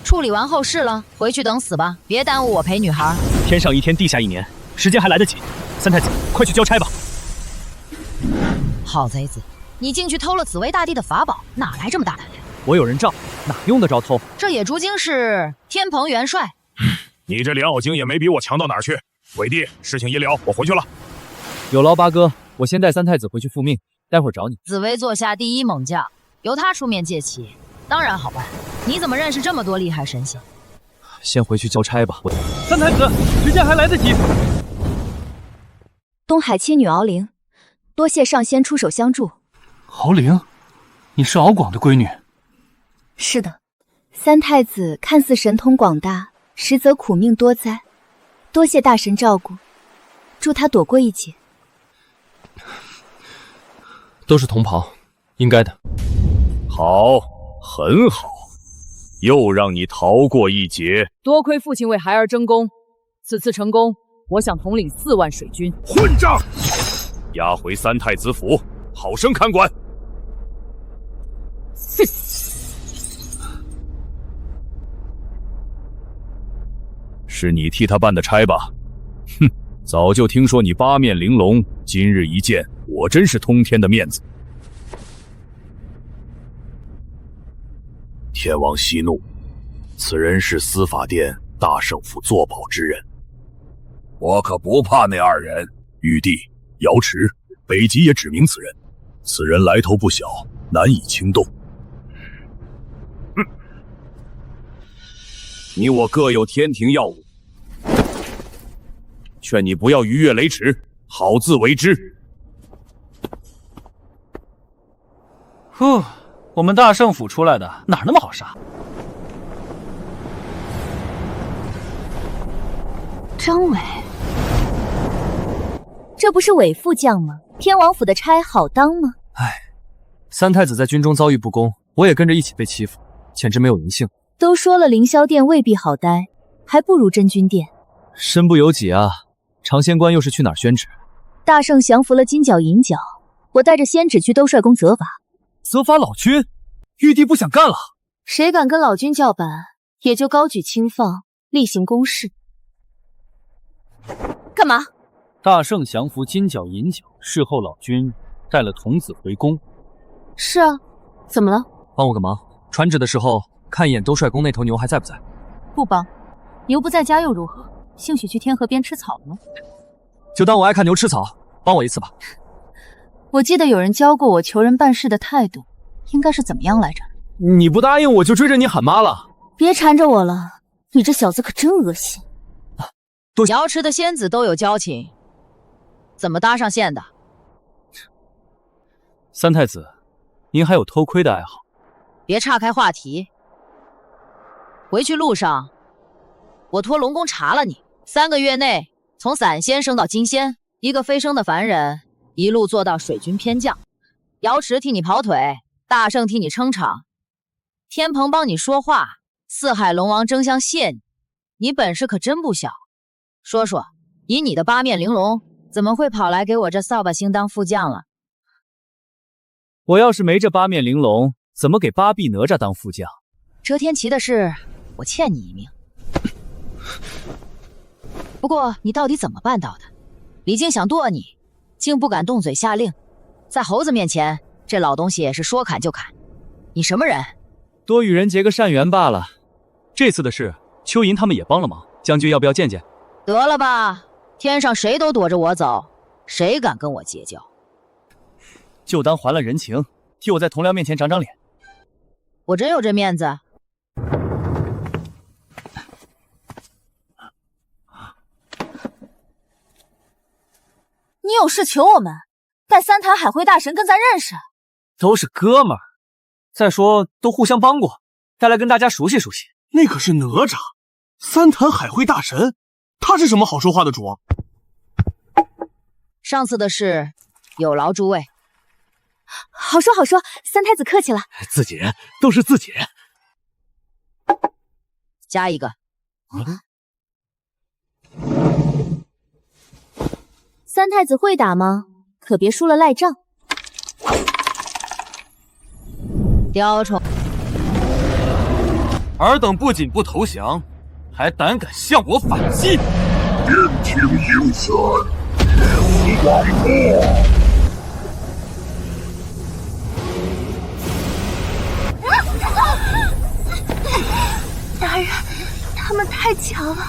处理完后事了，回去等死吧，别耽误我陪女孩。天上1天，地下1年，时间还来得及。三太子，快去交差吧。好贼子，你进去偷了紫薇大帝的法宝，哪来这么大胆量？我有人罩，哪用得着偷？这野猪精是天蓬元帅。你这莲藕精也没比我强到哪儿去。伟弟，事情已了，我回去了。有劳八哥，我先带三太子回去复命，待会儿找你。紫薇座下第一猛将，由他出面借旗，当然好办。你怎么认识这么多厉害神仙？先回去交差吧。三太子，时间还来得及。东海七女敖灵，多谢上仙出手相助。敖灵，你是敖广的闺女？是的，三太子看似神通广大，实则苦命多灾，多谢大神照顾，助他躲过一劫。都是同袍，应该的。好，很好，又让你逃过一劫。多亏父亲为孩儿争功，此次成功，我想统领4万水军。混账！押回三太子府，好生看管。是你替他办的差吧？哼，早就听说你八面玲珑，今日一见，我真是通天的面子。天王息怒，此人是司法殿大圣府坐保之人。我可不怕那2人，玉帝、瑶池、北极也指明此人。此人来头不小，难以轻动。你我各有天庭要务，劝你不要逾越雷池，好自为之。我们大圣府出来的哪那么好杀？张伟，这不是伪副将吗？天王府的差好当吗？三太子在军中遭遇不公，我也跟着一起被欺负，简直没有人性。都说了凌霄殿未必好待，还不如真君殿。身不由己啊！长仙关又是去哪儿宣旨？大圣降服了金角银角，我带着仙旨去兜率宫责罚。责罚老君？玉帝不想干了？谁敢跟老君叫板，也就高举轻放，例行公事。干嘛？大圣降服金角银角，事后老君带了童子回宫。是啊，怎么了？帮我个忙，传旨的时候看一眼兜率宫那头牛还在不在？不帮，牛不在家又如何？兴许去天河边吃草了。就当我爱看牛吃草，帮我一次吧。我记得有人教过我求人办事的态度，应该是怎么样来着？你不答应我就追着你喊妈了。别缠着我了，你这小子可真恶心。瑶池的仙子都有交情，怎么搭上线的？三太子，您还有偷窥的爱好？别岔开话题。回去路上，我托龙宫查了你，3个月内从散仙升到金仙，一个飞升的凡人，一路做到水军偏将。瑶池替你跑腿，大圣替你撑场，天蓬帮你说话，四海龙王争相谢你，你本事可真不小。说说，以你的八面玲珑，怎么会跑来给我这扫把星当副将了？我要是没这八面玲珑，怎么给八臂哪吒当副将？遮天旗的事，我欠你一命。不过你到底怎么办到的？李靖想剁你，竟不敢动嘴下令，在猴子面前，这老东西也是说砍就砍。你什么人？多与人结个善缘罢了。这次的事，邱莹他们也帮了忙，将军要不要见见？得了吧，天上谁都躲着我走，谁敢跟我结交？就当还了人情，替我在同僚面前长长脸。我真有这面子。你有事求我们，带三坛海会大神跟咱认识。都是哥们儿，再说都互相帮过，带来跟大家熟悉熟悉。那可是哪吒，三坛海会大神，他是什么好说话的主啊？上次的事有劳诸位。好说好说，三太子客气了。自己人都是自己人。加一个。三太子会打吗？可别输了赖账。雕虫，尔等不仅不投降，还胆敢向我反击！天庭应选，天死王破。大人，他们太强了。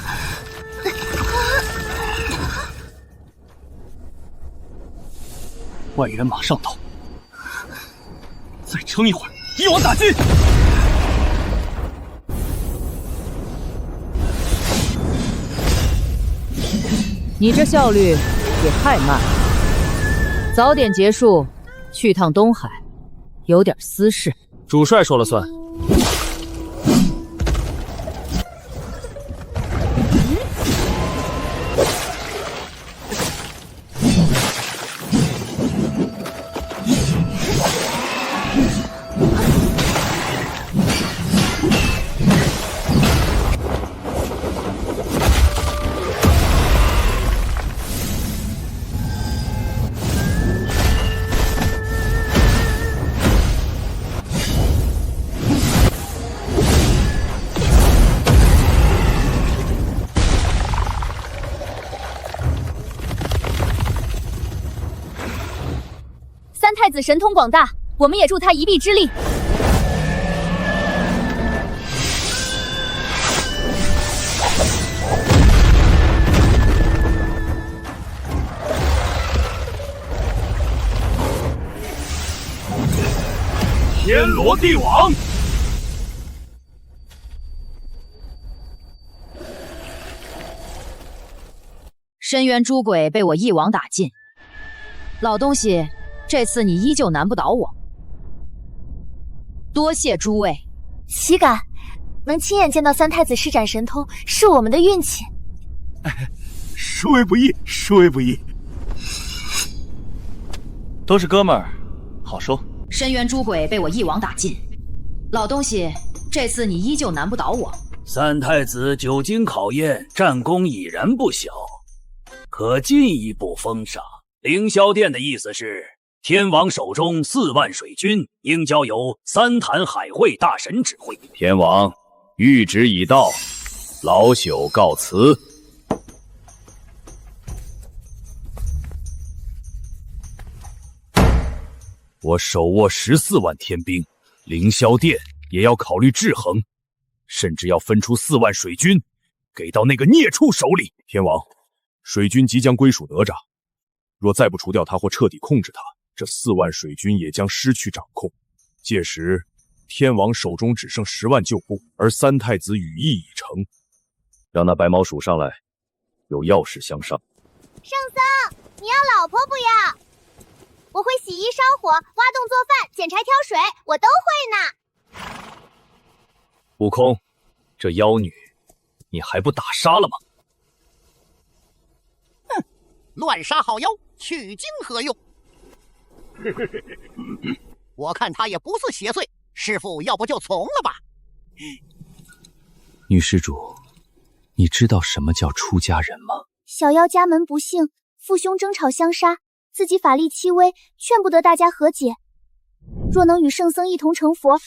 外人马上到，再撑一会儿一网打尽。你这效率也太慢了，早点结束，去趟东海，有点私事。主帅说了算。三太子神通广大，我们也助他一臂之力。天罗地网。深渊诸鬼被我一网打尽，老东西。这次你依旧难不倒我，多谢诸位。岂敢，能亲眼见到三太子施展神通，是我们的运气。殊为不易，殊为不易。都是哥们儿，好说。深渊诸鬼被我一网打尽，老东西，这次你依旧难不倒我。三太子久经考验，战功已然不小，可进一步封赏。凌霄殿的意思是。天王手中4万水军应交由三坛海会大神指挥。天王谕旨已到，老朽告辞。我手握14万天兵，凌霄殿也要考虑制衡，甚至要分出4万水军给到那个孽畜手里。天王，水军即将归属哪吒，若再不除掉他或彻底控制他，这4万水军也将失去掌控，届时天王手中只剩10万旧部，而三太子羽翼已成。让那白毛鼠上来，有要事相商。圣僧，你要老婆不要？我会洗衣烧火、挖洞做饭、捡柴挑水，我都会呢。悟空，这妖女，你还不打杀了吗？哼，乱杀好妖，取经何用？我看他也不似邪祟，师父要不就从了吧。女施主，你知道什么叫出家人吗？小妖家门不幸，父兄争吵相杀，自己法力欺微，劝不得大家和解。若能与圣僧一同成佛，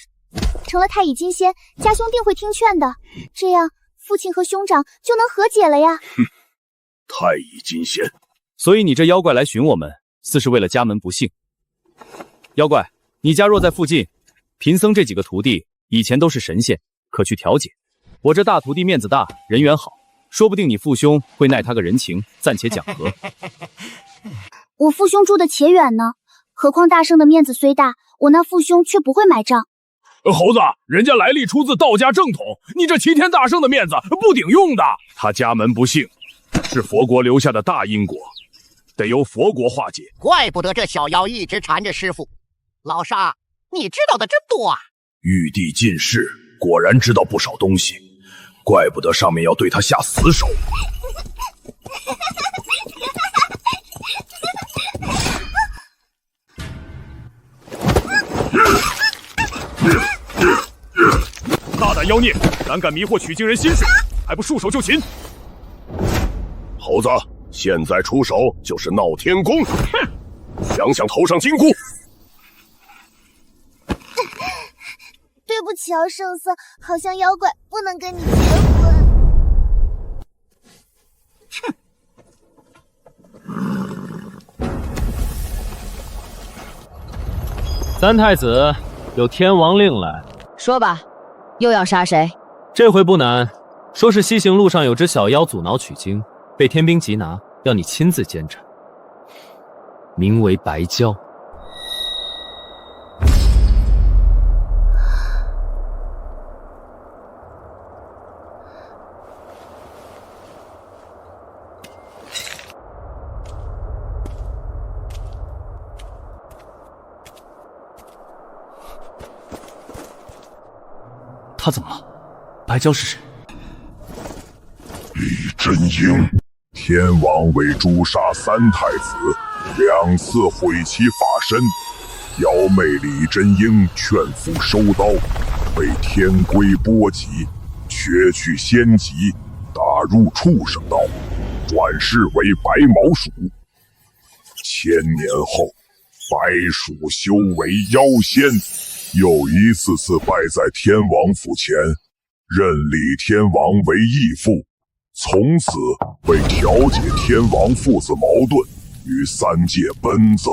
成了太乙金仙，家兄定会听劝的。这样，父亲和兄长就能和解了呀。太乙金仙，所以你这妖怪来寻我们，似是为了家门不幸。妖怪，你家若在附近，贫僧这几个徒弟以前都是神仙，可去调解。我这大徒弟面子大，人缘好，说不定你父兄会耐他个人情，暂且讲和。我父兄住的且远呢，何况大圣的面子虽大，我那父兄却不会买账。猴子，人家来历出自道家正统，你这齐天大圣的面子不顶用的。他家门不幸，是佛国留下的大因果，得由佛国化解。怪不得这小妖一直缠着师父。老沙，你知道的真多啊！玉帝进世，果然知道不少东西，怪不得上面要对他下死手。大胆妖孽，胆敢迷惑取经人心事，还不束手就擒！猴子，现在出手就是闹天宫！哼，想想头上金箍！对不起啊，圣僧，好像妖怪不能跟你结婚。三太子，有天王令来。说吧，又要杀谁？这回不难，说是西行路上有只小妖阻挠取经，被天兵缉拿，要你亲自监斩，名为白蛟。他怎么了？白蛟是谁？李真英，天王为诛杀3太子，2次毁其法身，妖媚李真英劝服收刀，被天龟波及，缺去仙籍，打入畜生道，转世为白毛鼠。1000年后，白鼠修为妖仙，又一次次拜在天王府前，认李天王为义父，从此为调解天王父子矛盾，于3界奔走。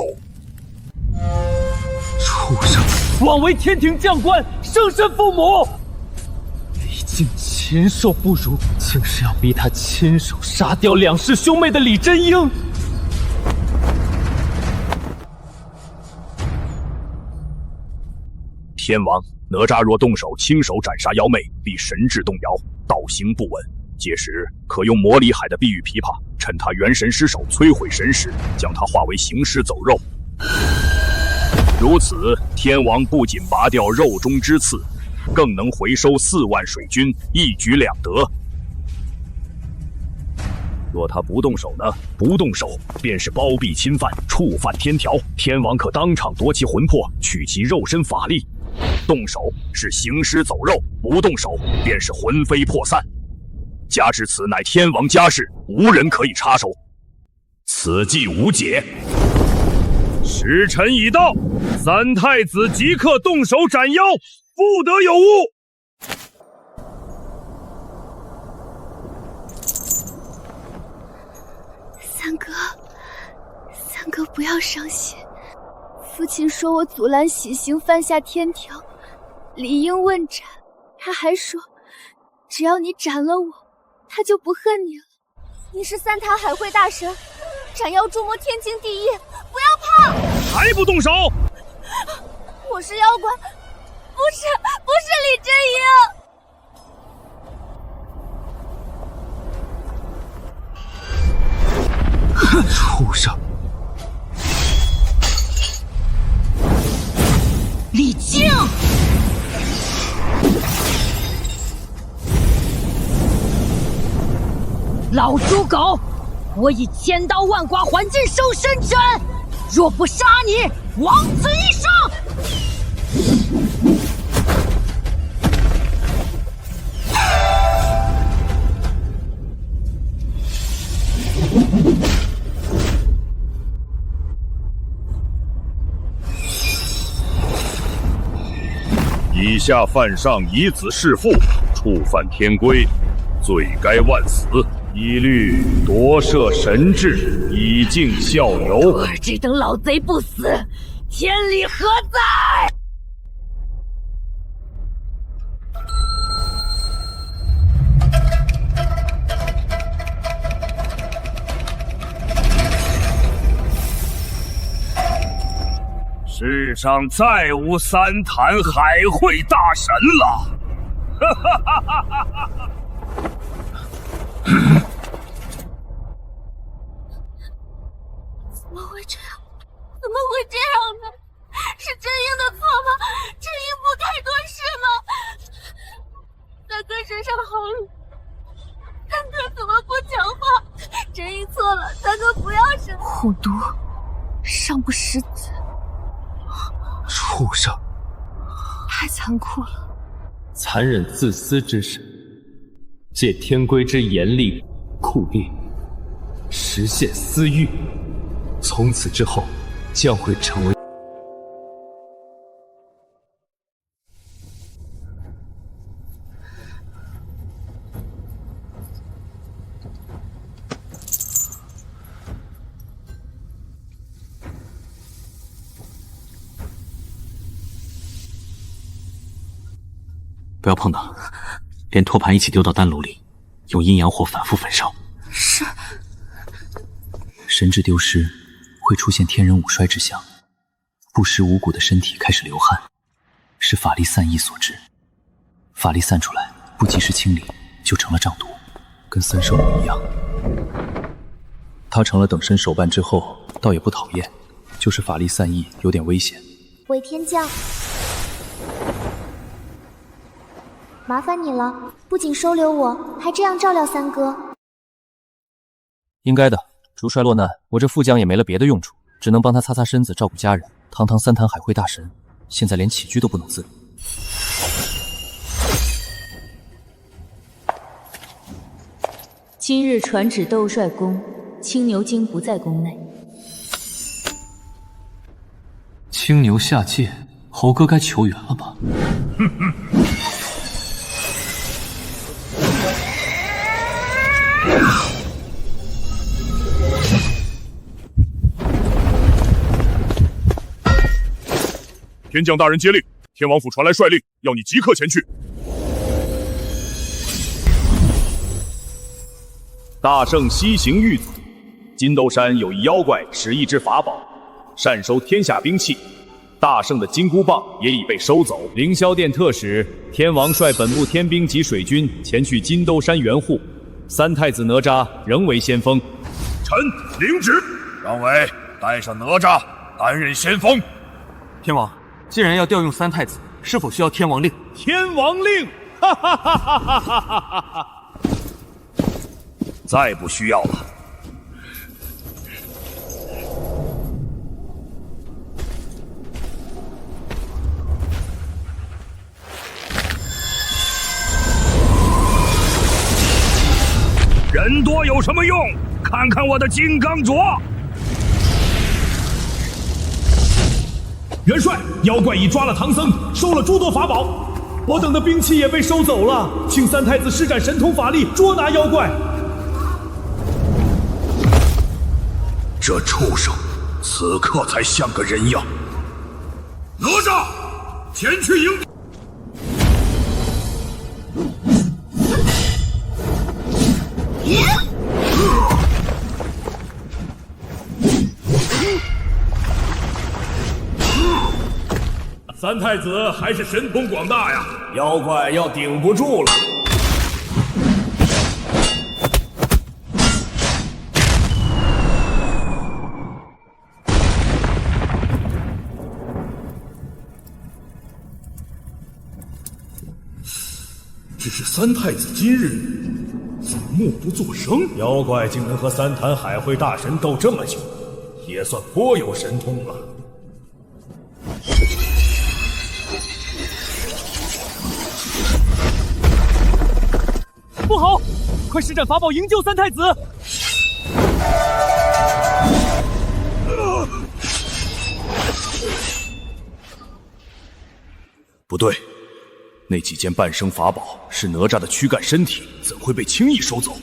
畜生！枉为天庭将官，生身父母。李靖禽兽不如，竟是要逼他亲手杀掉2世兄妹的李真英。天王，哪吒若动手亲手斩杀妖媚，必神智动摇，道行不稳。届时可用魔里海的碧玉琵琶，趁他元神失守，摧毁神识，将他化为行尸走肉。如此，天王不仅拔掉肉中之刺，更能回收4万水军，一举两得。若他不动手呢？不动手便是包庇侵犯，触犯天条，天王可当场夺其魂魄，取其肉身法力。动手是行尸走肉，不动手便是魂飞魄散。加之此乃天王家事，无人可以插手，此计无解。时辰已到，3太子即刻动手斩妖，不得有误。三哥不要伤心。父亲说我阻拦喜行，犯下天条，理应问斩。他还说，只要你斩了我，他就不恨你了。你是3塔海会大神，斩妖诛魔天经地义，不要怕。还不动手！我是妖怪，不是李真英。畜生！李靖，老猪狗，我以千刀万剐还尽收身之恩，若不杀你，枉此一生！以下犯上以子弑父，触犯天规，罪该万死，一律夺舍神智，以儆效尤。可这等老贼不死，天理何在？世上再无3坛海会大神了！哈哈哈哈哈哈！怎么会这样？怎么会这样呢？是真英的错吗？真英不该多事吗？三哥身上好冷，三哥怎么不讲话？真英错了，三哥不要生气。虎毒，尚不食子。畜生！太残酷了！残忍自私之神，借天规之严厉酷烈，实现私欲，从此之后将会成为不要碰它，连托盘一起丢到丹炉里，用阴阳火反复焚烧。是。神智丢失会出现天人五衰之象，不食五谷的身体开始流汗，是法力散逸所致。法力散出来，不及时清理，就成了瘴毒，跟三圣母一样。他成了等身手办之后，倒也不讨厌，就是法力散逸有点危险。伪天将。麻烦你了，不仅收留我，还这样照料三哥。应该的，主帅落难，我这副将也没了别的用处，只能帮他擦擦身子，照顾家人。堂堂三坛海会大神，现在连起居都不能自理。今日传旨斗帅宫，青牛精不在宫内。青牛下界，猴哥该求援了吧？天将大人接令，天王府传来帅令，要你即刻前去。大圣西行遇阻，金兜山有一妖怪使一只法宝，善收天下兵器。大圣的金箍棒也已被收走。凌霄殿特使天王率本部天兵及水军前去金兜山援护，三太子哪吒仍为先锋。臣领旨，张伟带上哪吒担任先锋。天王，既然要调用三太子，是否需要天王令？天王令，哈哈哈哈哈哈哈哈！再不需要了。人多有什么用？看看我的金刚镯！元帅，妖怪已抓了唐僧，收了诸多法宝，我等的兵器也被收走了，请三太子施展神通法力捉拿妖怪。这畜生，此刻才像个人样。哪吒，前去迎敌！三太子还是神通广大呀，妖怪要顶不住了。只是三太子今日怎么默不作声？妖怪竟能和三坛海会大神斗这么久，也算颇有神通了。不好，快施展法宝营救三太子！不对，那几件半生法宝是哪吒的躯干身体，怎会被轻易收走？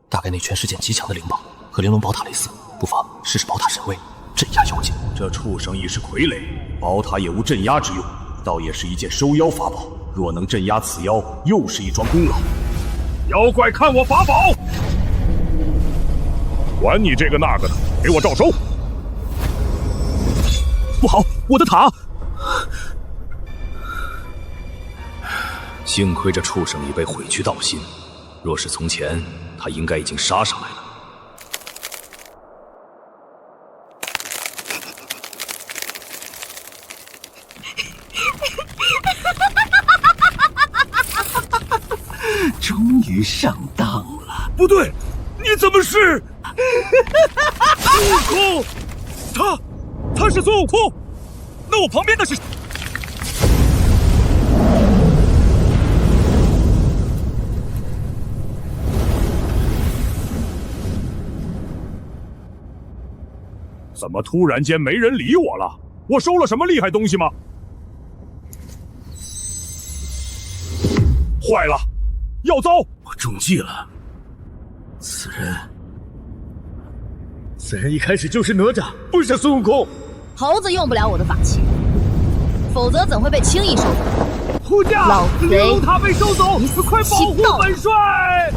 大概那全是件极强的灵宝，和玲珑宝塔类似，不妨试试宝塔神威，镇压妖精。这畜生已是傀儡，宝塔也无镇压之用，倒也是一件收妖法宝。若能镇压此妖，又是一桩功劳。妖怪看我法宝！管你这个那个的，给我照收！不好，我的塔！幸亏这畜生已被毁去道心，若是从前，他应该已经杀上来了。终于上当了。不对，你怎么是孙悟空？他是孙悟空，那我旁边的是？怎么突然间没人理我了？我收了什么厉害东西吗？坏了，要遭！我中计了。此人一开始就是哪吒，不是孙悟空。猴子用不了我的法器，否则怎会被轻易收走？护驾！老贼！玲珑塔被收走，快保护本帅！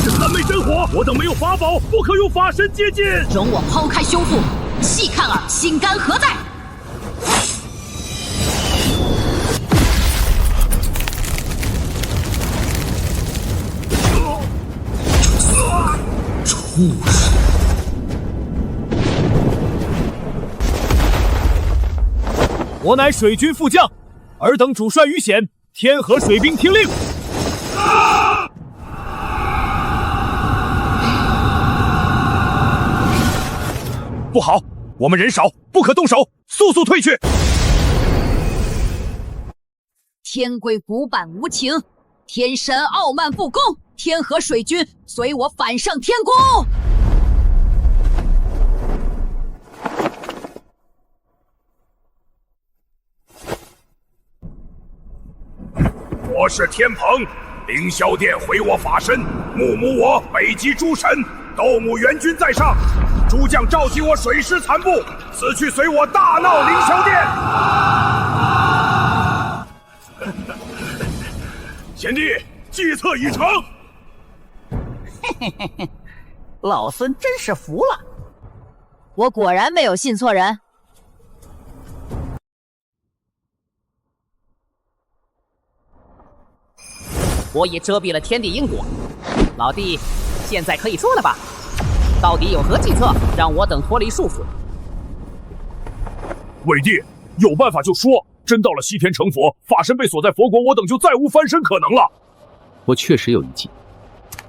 这三昧真火，我等没有法宝，不可用法神接近。容我抛开修复，细看尔心肝何在！畜生！我乃水军副将，尔等主帅遇险，天河水兵听令，不好，我们人少，不可动手，速速退去！天规古板无情，天神傲慢不公，天河水军随我反上天宫。我是天蓬，凌霄殿毁我法身，木母我北极诸神，斗母元君在上，诸将召集我水师残部，此去随我大闹凌霄殿。贤弟，计策已成。嘿嘿嘿嘿，老孙真是服了。我果然没有信错人。我已遮蔽了天地因果，老弟，现在可以说了吧？到底有何计策，让我等脱离束缚？伟弟，有办法就说。真到了西天成佛，法身被锁在佛国，我等就再无翻身可能了。我确实有一计，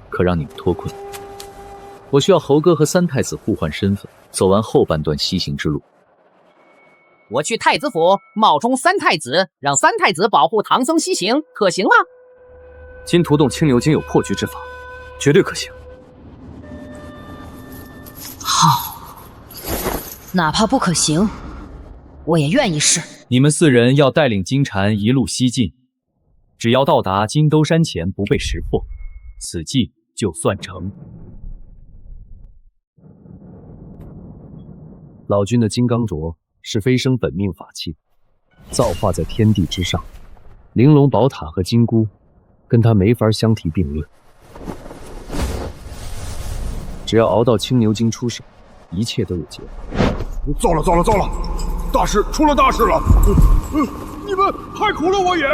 可让你们脱困。我需要猴哥和三太子互换身份，走完后半段西行之路。我去太子府冒充三太子，让三太子保护唐僧西行，可行吗？金图洞青牛精有破局之法，绝对可行。好，哪怕不可行，我也愿意试。你们4人要带领金蝉一路西进，只要到达金兜山前不被识破，此计就算成。老君的金刚镯是飞升本命法器，造化在天地之上，玲珑宝塔和金箍跟他没法相提并论。只要熬到青牛精出手，一切都有结果。糟了糟了糟了！大事出了大事了！你们害苦了我也！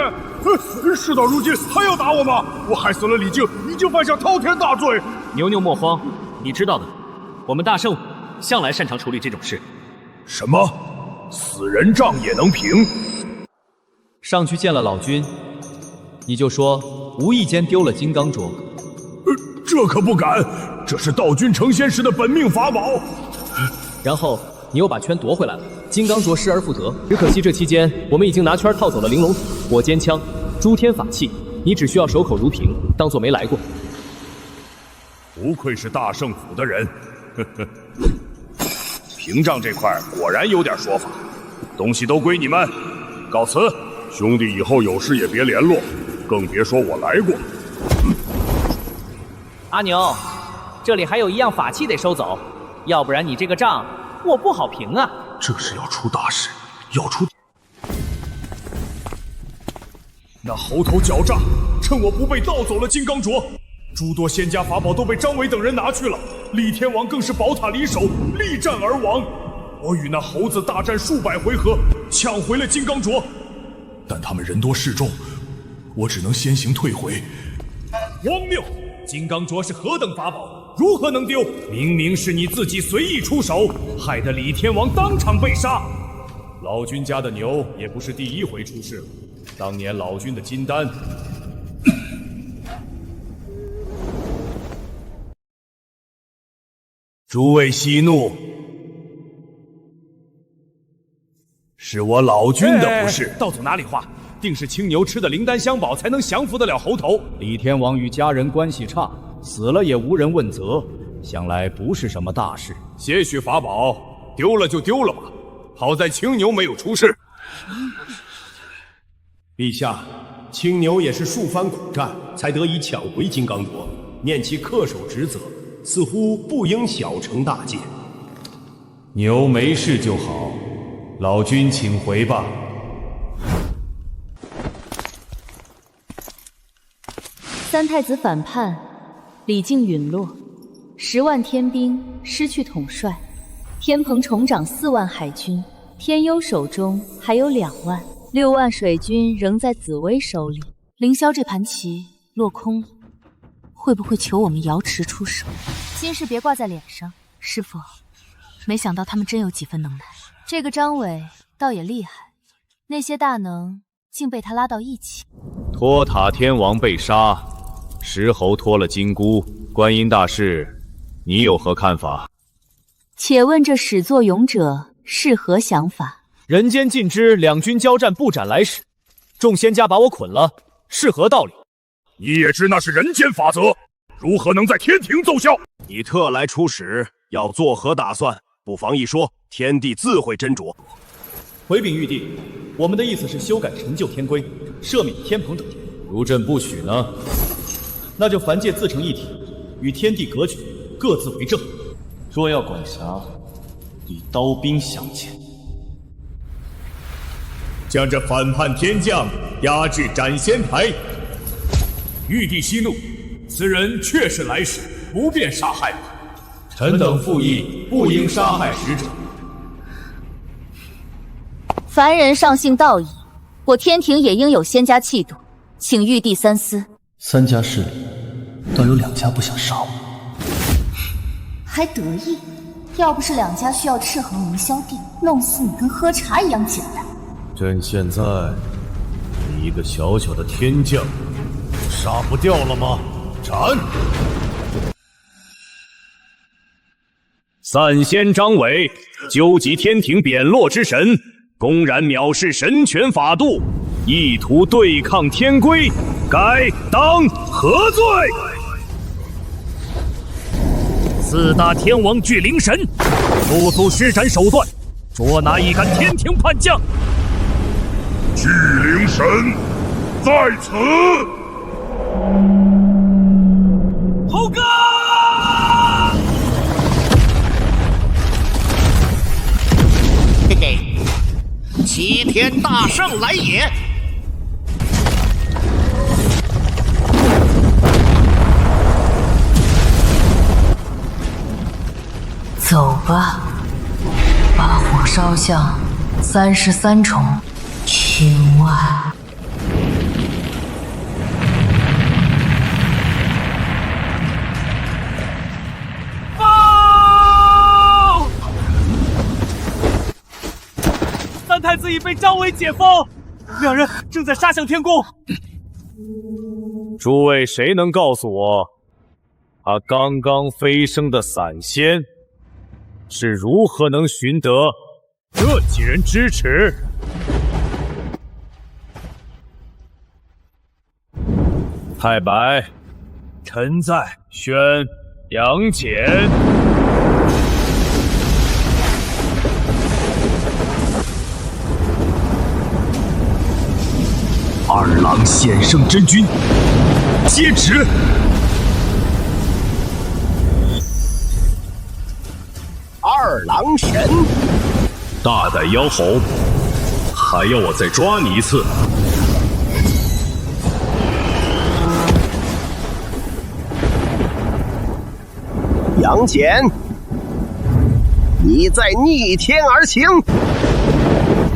事到如今还要打我吗？我害死了李靖，已经犯下滔天大罪。牛牛莫慌，你知道的，我们大圣向来擅长处理这种事。什么？死人账也能平？上去见了老君，你就说无意间丢了金刚镯。这可不敢，这是道君成仙时的本命法宝。然后你又把圈夺回来了，金刚镯失而复得。只可惜这期间，我们已经拿圈套走了玲珑火尖枪、诸天法器，你只需要守口如瓶，当作没来过。不愧是大圣府的人，屏障这块果然有点说法。东西都归你们，告辞。兄弟以后有事也别联络，更别说我来过。阿牛，这里还有一样法器得收走，要不然你这个账我不好评啊。这是要出大事，要出。那猴头狡诈，趁我不备盗走了金刚镯，诸多仙家法宝都被张伟等人拿去了，李天王更是宝塔离手，力战而亡。我与那猴子大战数百回合，抢回了金刚镯，但他们人多势众，我只能先行退回。荒谬！金刚镯是何等法宝，如何能丢？明明是你自己随意出手，害得李天王当场被杀。老君家的牛也不是第一回出事了，当年老君的金丹。诸位息怒，是我老君的不是。道祖哪里话？定是青牛吃的灵丹香宝才能降服得了猴头。李天王与家人关系差，死了也无人问责，想来不是什么大事。些许法宝丢了就丢了吧，好在青牛没有出事。陛下，青牛也是数番苦战才得以抢回金刚镯，念其恪守职责，似乎不应小成大戒。牛没事就好，老君请回吧。三太子反叛，李靖陨落，10万天兵失去统帅，天蓬重掌4万海军，天幽手中还有2万，6万水军仍在紫薇手里。凌霄这盘棋落空了，会不会求我们瑶池出手？心事别挂在脸上，师父，没想到他们真有几分能耐。这个张伟倒也厉害，那些大能竟被他拉到一起。托塔天王被杀，石猴脱了金箍，观音大士，你有何看法？且问这始作俑者是何想法？人间尽知两军交战，不斩来使。众仙家把我捆了，是何道理？你也知那是人间法则，如何能在天庭奏效？你特来出使，要作何打算？不妨一说，天帝自会斟酌。回禀玉帝，我们的意思是修改陈旧天规，赦免天蓬等。如朕不许呢？那就凡界自成一体，与天地隔绝，各自为政。若要管辖，以刀兵相见。将这反叛天将押至斩仙台。玉帝息怒，此人确是来使，不便杀害吧。臣等附议，不应杀害使者。凡人上姓道义，我天庭也应有仙家气度，请玉帝三思。三家势力，倒有两家不想杀我，还得意？要不是两家需要斥衡凌霄帝，弄死你跟喝茶一样简单。朕现在，你一个小小的天将，杀不掉了吗？斩！散仙张伟纠集天庭贬落之神，公然藐视神权法度，意图对抗天规，该当何罪？四大天王聚灵神，速速施展手段，捉拿一干天庭叛将。聚灵神在此。猴哥！嘿嘿，齐天大圣来也！走吧，把火烧向33重区外。报！三太子已被张伟解封，两人正在杀向天宫。诸位，谁能告诉我，他刚刚飞升的散仙是如何能寻得这几人支持？太白，臣在，宣杨戬。二郎险胜真君，接旨。二郎神，大胆妖猴，还要我再抓你一次？杨戬，你在逆天而行。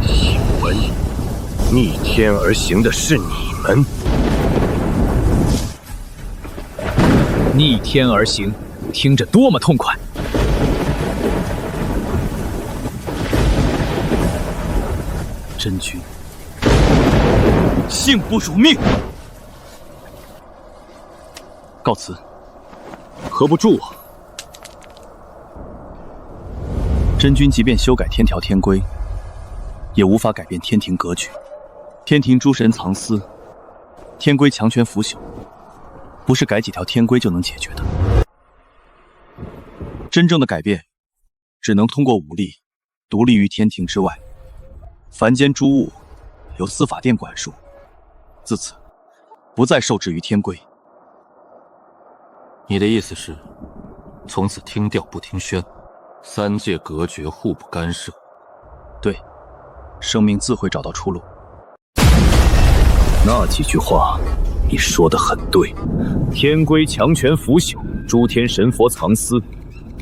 请问，逆天而行的是你们？逆天而行，听着多么痛快！真君，幸不辱命，告辞。何不助我？真君即便修改天条天规，也无法改变天庭格局。天庭诸神藏私，天规强权腐朽，不是改几条天规就能解决的。真正的改变，只能通过武力，独立于天庭之外。凡间诸物由司法殿管束，自此不再受制于天规。你的意思是，从此听调不听宣，三界隔绝，互不干涉。对，生命自会找到出路。那几句话，你说得很对。天规强权腐朽，诸天神佛藏私，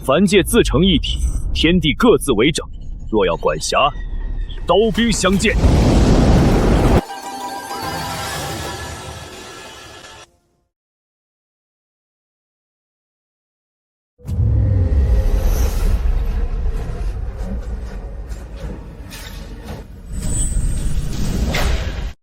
凡界自成一体，天地各自为政。若要管辖，以刀兵相见。